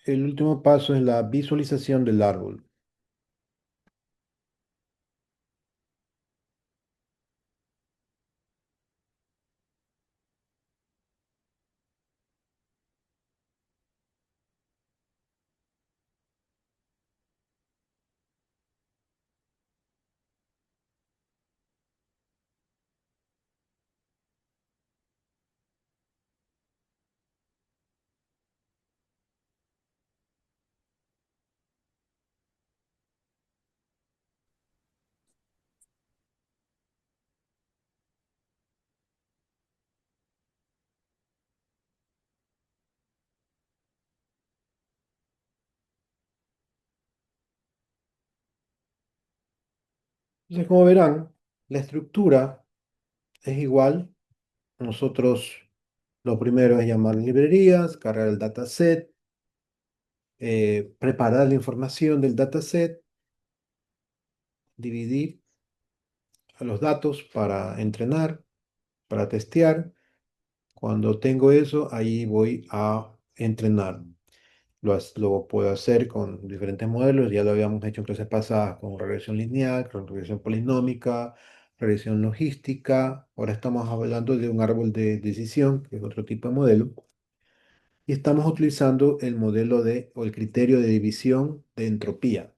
el último paso es la visualización del árbol. Entonces, como verán, la estructura es igual. Nosotros lo primero es llamar librerías, cargar el dataset, preparar la información del dataset, dividir a los datos para entrenar, para testear. Cuando tengo eso, ahí voy a entrenar. Lo puedo hacer con diferentes modelos, ya lo habíamos hecho en clases pasadas con regresión lineal, con regresión polinómica, regresión logística. Ahora estamos hablando de un árbol de decisión, que es otro tipo de modelo. Y estamos utilizando el modelo o el criterio de división de entropía.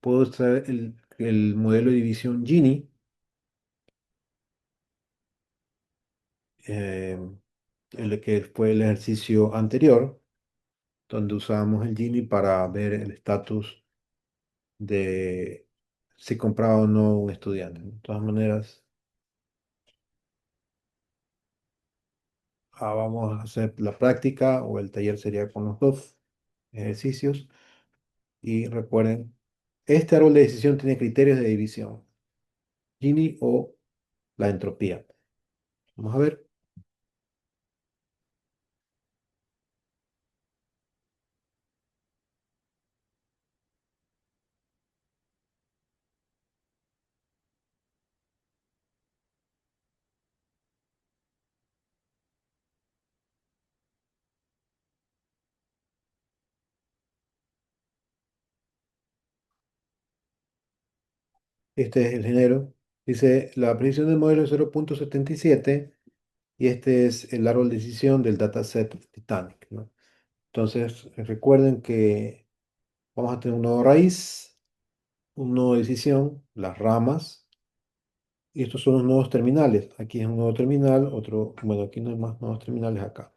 Puedo usar el modelo de división Gini, eh, el que fue el ejercicio anterior, donde usábamos el Gini para ver el estatus de si compraba o no un estudiante. De todas maneras, vamos a hacer la práctica o el taller sería con los dos ejercicios. Y recuerden, este árbol de decisión tiene criterios de división, Gini o la entropía. Vamos a ver. Este es el género. Dice, la predicción del modelo es 0,77 y este es el árbol de decisión del dataset Titanic, ¿no? Entonces, recuerden que vamos a tener un nodo raíz, un nodo de decisión, las ramas, y estos son los nodos terminales. Aquí es un nodo terminal, otro, bueno, aquí no hay más nodos terminales acá.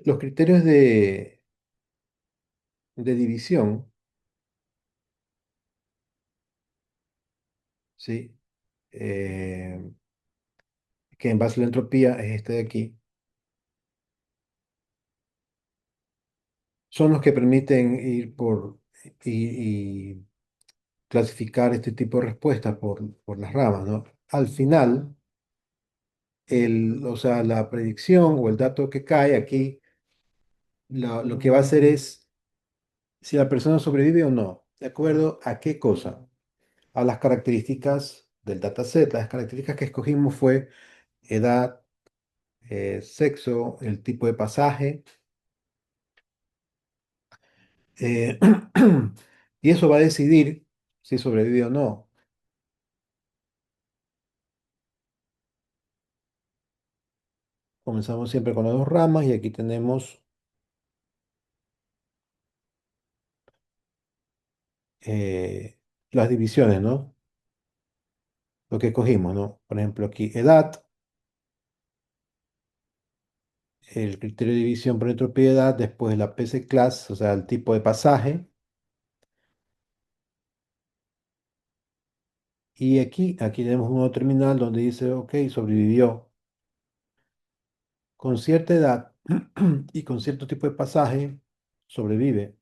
Los criterios de división, ¿sí? Eh, que en base a la entropía es este de aquí, son los que permiten ir y clasificar este tipo de respuestas por las ramas, ¿no? Al final, o sea, la predicción o el dato que cae aquí, lo que va a hacer es si la persona sobrevive o no. ¿De acuerdo a qué cosa? A las características del dataset. Las características que escogimos fue edad, sexo, el tipo de pasaje. eh, y eso va a decidir si sobrevive o no. Comenzamos siempre con las dos ramas y aquí tenemos las divisiones, ¿no? Lo que cogimos, ¿no? Por ejemplo, aquí edad, el criterio de división por entropía de edad, después la PC class, o sea, el tipo de pasaje. Y aquí tenemos un nuevo terminal donde dice, ok, sobrevivió con cierta edad y con cierto tipo de pasaje, sobrevive.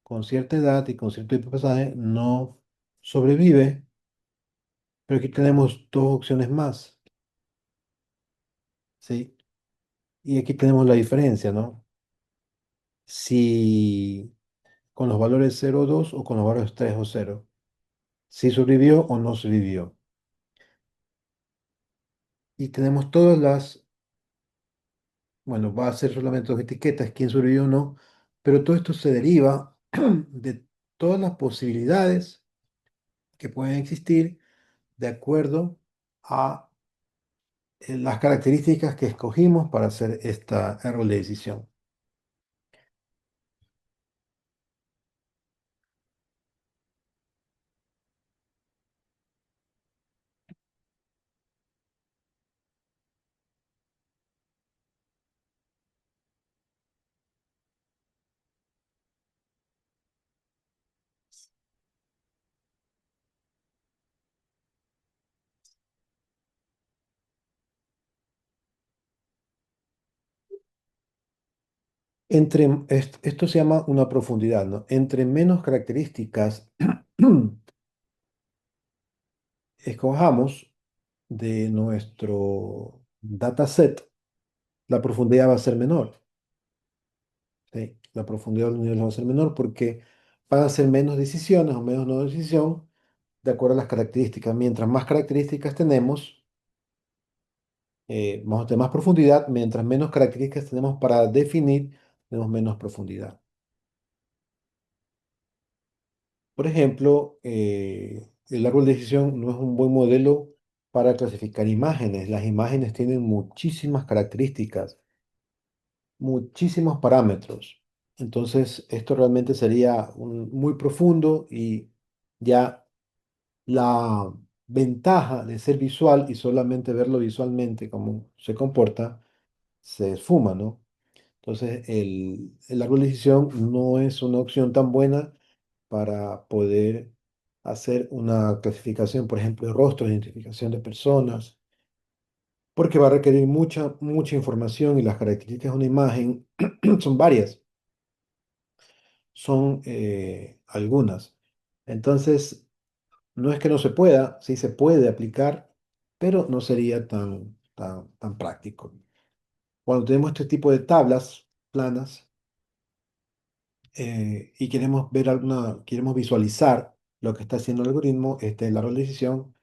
Con cierta edad y con cierto tipo de pasaje, no sobrevive. Pero aquí tenemos dos opciones más, ¿sí? Y aquí tenemos la diferencia, ¿no? Si con los valores 0 2 o con los valores 3 o 0. Si sobrevivió o no sobrevivió. Y tenemos todas bueno, va a ser solamente dos etiquetas, quién sobrevivió o no, pero todo esto se deriva de todas las posibilidades que pueden existir de acuerdo a las características que escogimos para hacer esta árbol de decisión. Esto se llama una profundidad, ¿no? Entre menos características escojamos de nuestro dataset, la profundidad va a ser menor, ¿sí? La profundidad del nivel va a ser menor porque van a ser menos decisiones o menos no decisión de acuerdo a las características. Mientras más características tenemos, vamos a tener más profundidad, mientras menos características tenemos para definir, tenemos menos profundidad. Por ejemplo, el árbol de decisión no es un buen modelo para clasificar imágenes. Las imágenes tienen muchísimas características, muchísimos parámetros. Entonces, esto realmente sería muy profundo y ya la ventaja de ser visual y solamente verlo visualmente cómo se comporta se esfuma, ¿no? Entonces, el árbol de decisión no es una opción tan buena para poder hacer una clasificación, por ejemplo, de rostros, identificación de personas, porque va a requerir mucha información y las características de una imagen son varias, son algunas. Entonces, no es que no se pueda, sí se puede aplicar, pero no sería tan práctico. Cuando tenemos este tipo de tablas planas y queremos visualizar lo que está haciendo el algoritmo, el árbol de decisión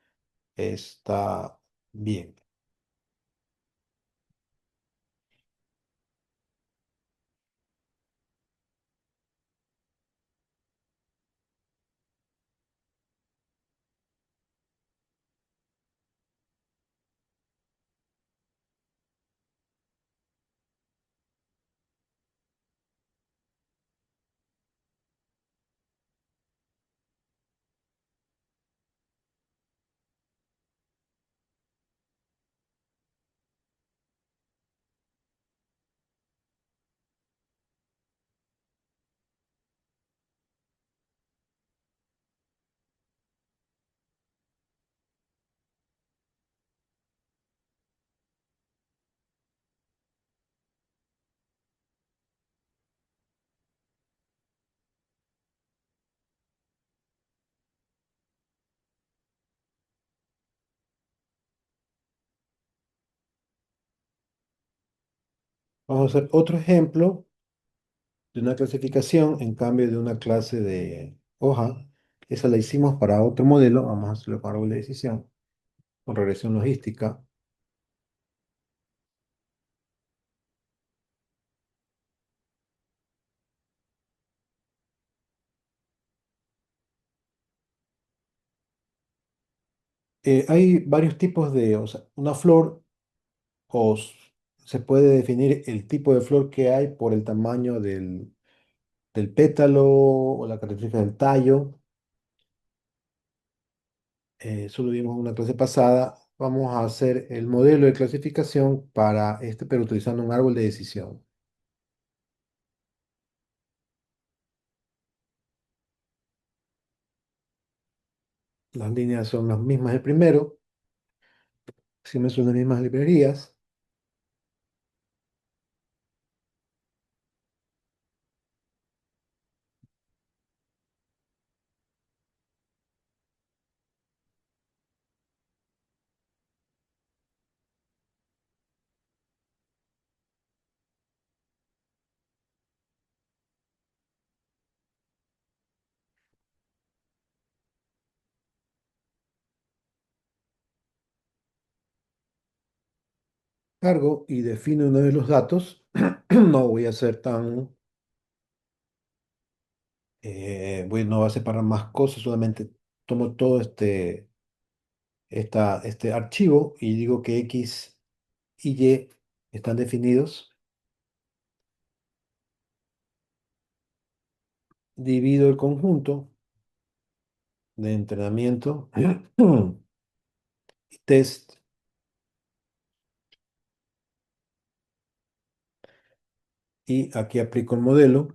está bien. Vamos a hacer otro ejemplo de una clasificación en cambio de una clase de hoja. Esa la hicimos para otro modelo. Vamos a hacerlo para árbol de decisión con regresión logística. Hay varios tipos o sea, una flor se puede definir el tipo de flor que hay por el tamaño del pétalo o la característica del tallo. Eso lo vimos en una clase pasada. Vamos a hacer el modelo de clasificación para este, pero utilizando un árbol de decisión. Las líneas son las mismas del primero, siempre son las mismas librerías. Cargo y defino uno de los datos. No voy a hacer no voy a separar más cosas, solamente tomo todo este archivo y digo que X y Y están definidos. Divido el conjunto de entrenamiento y test y aquí aplico el modelo.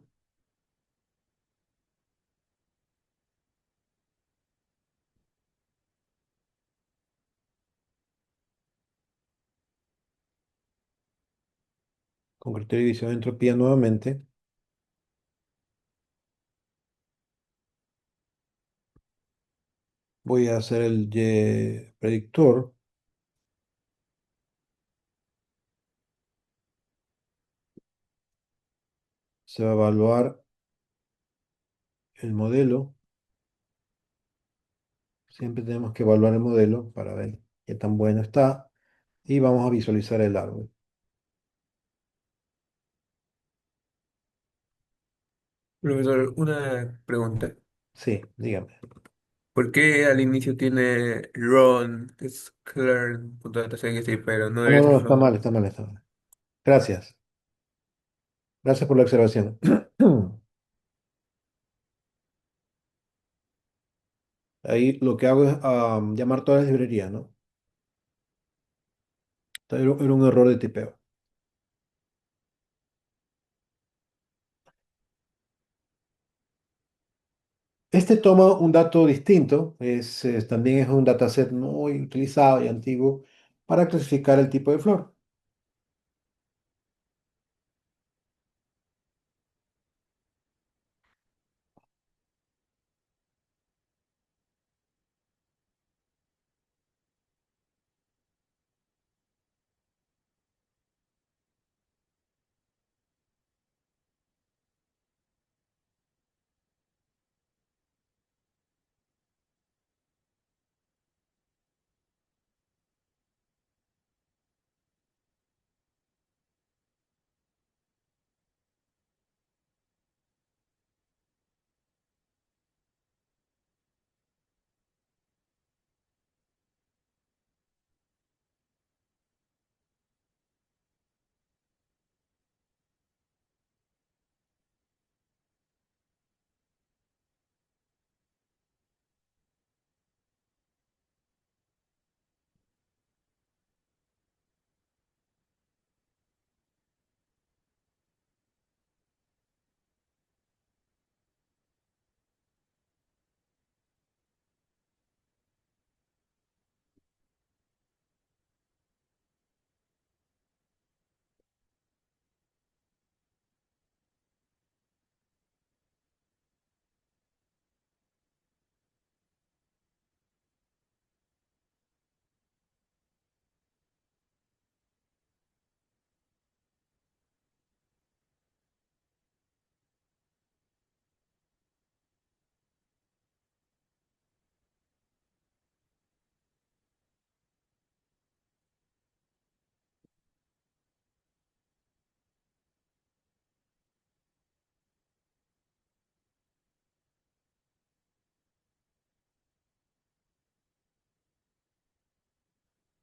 Con criterio de división de entropía nuevamente. Voy a hacer el Y predictor. Se va a evaluar el modelo. Siempre tenemos que evaluar el modelo para ver qué tan bueno está. Y vamos a visualizar el árbol. Profesor, una pregunta. Sí, dígame. ¿Por qué al inicio tiene Ron, es Claire, puntuación que sí, pero no No, no, es no, está Ron? mal, está mal, está mal. Gracias. Gracias por la observación. Ahí lo que hago es llamar todas las librerías, ¿no? Era un error de tipeo. Este toma un dato distinto, también es un dataset muy utilizado y antiguo para clasificar el tipo de flor.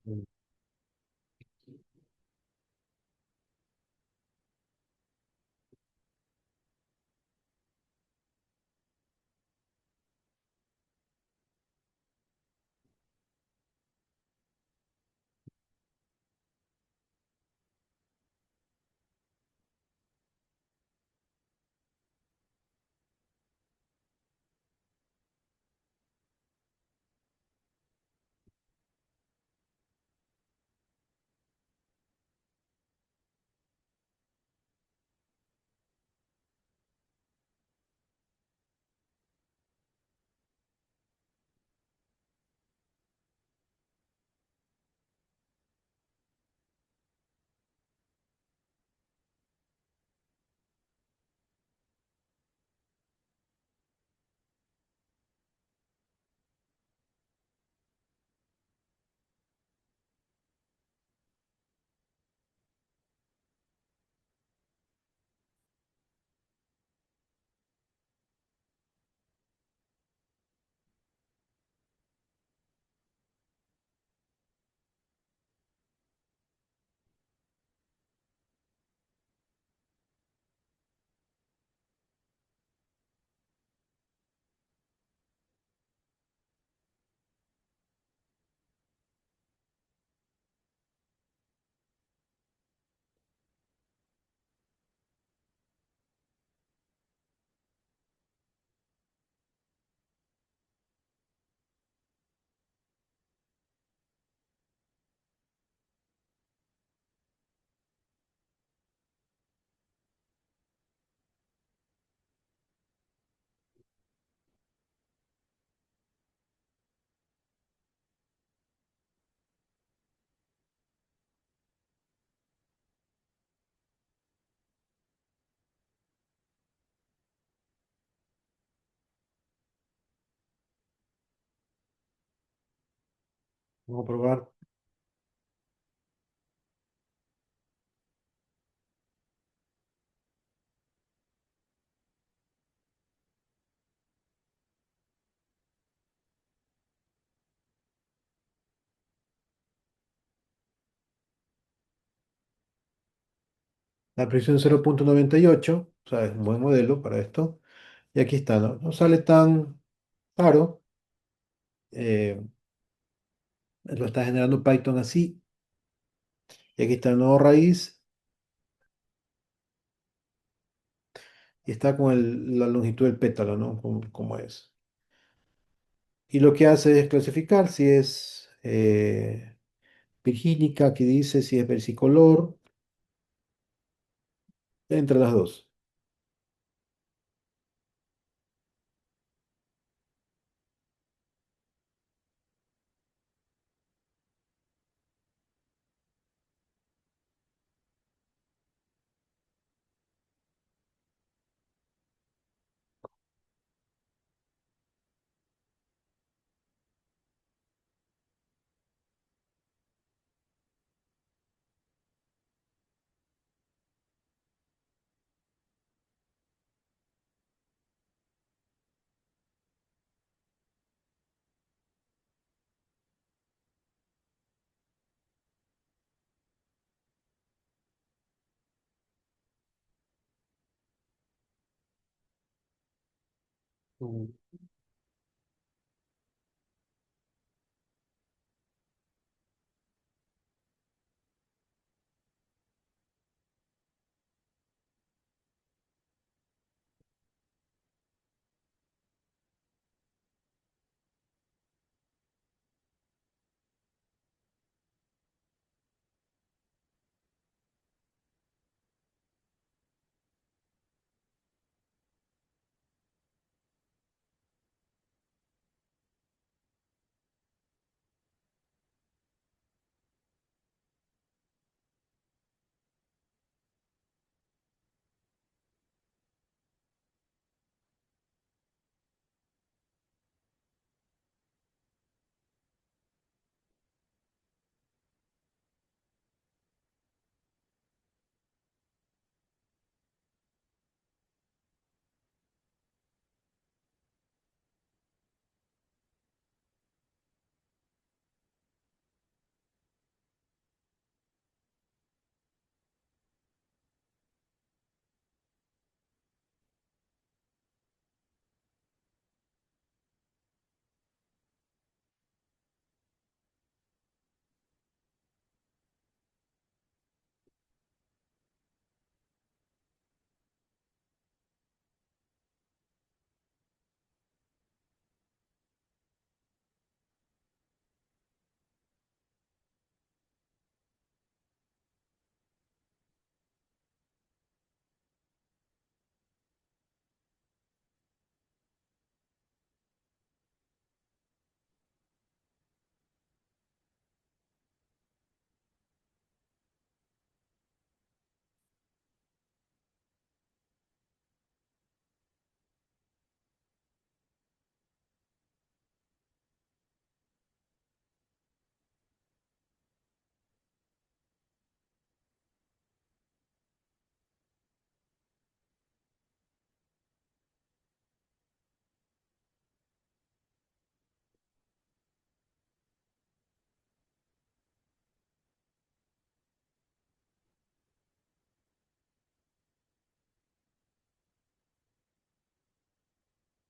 Mm. Vamos a probar. La precisión 0,98, o sea, es un buen modelo para esto. Y aquí está, ¿no? No sale tan caro. eh, lo está generando Python así. Y aquí está el nodo raíz. Y está con la longitud del pétalo, ¿no? Como es. Y lo que hace es clasificar si es virgínica, aquí dice si es versicolor, entre las dos. Mm.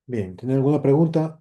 Bien, ¿tiene alguna pregunta?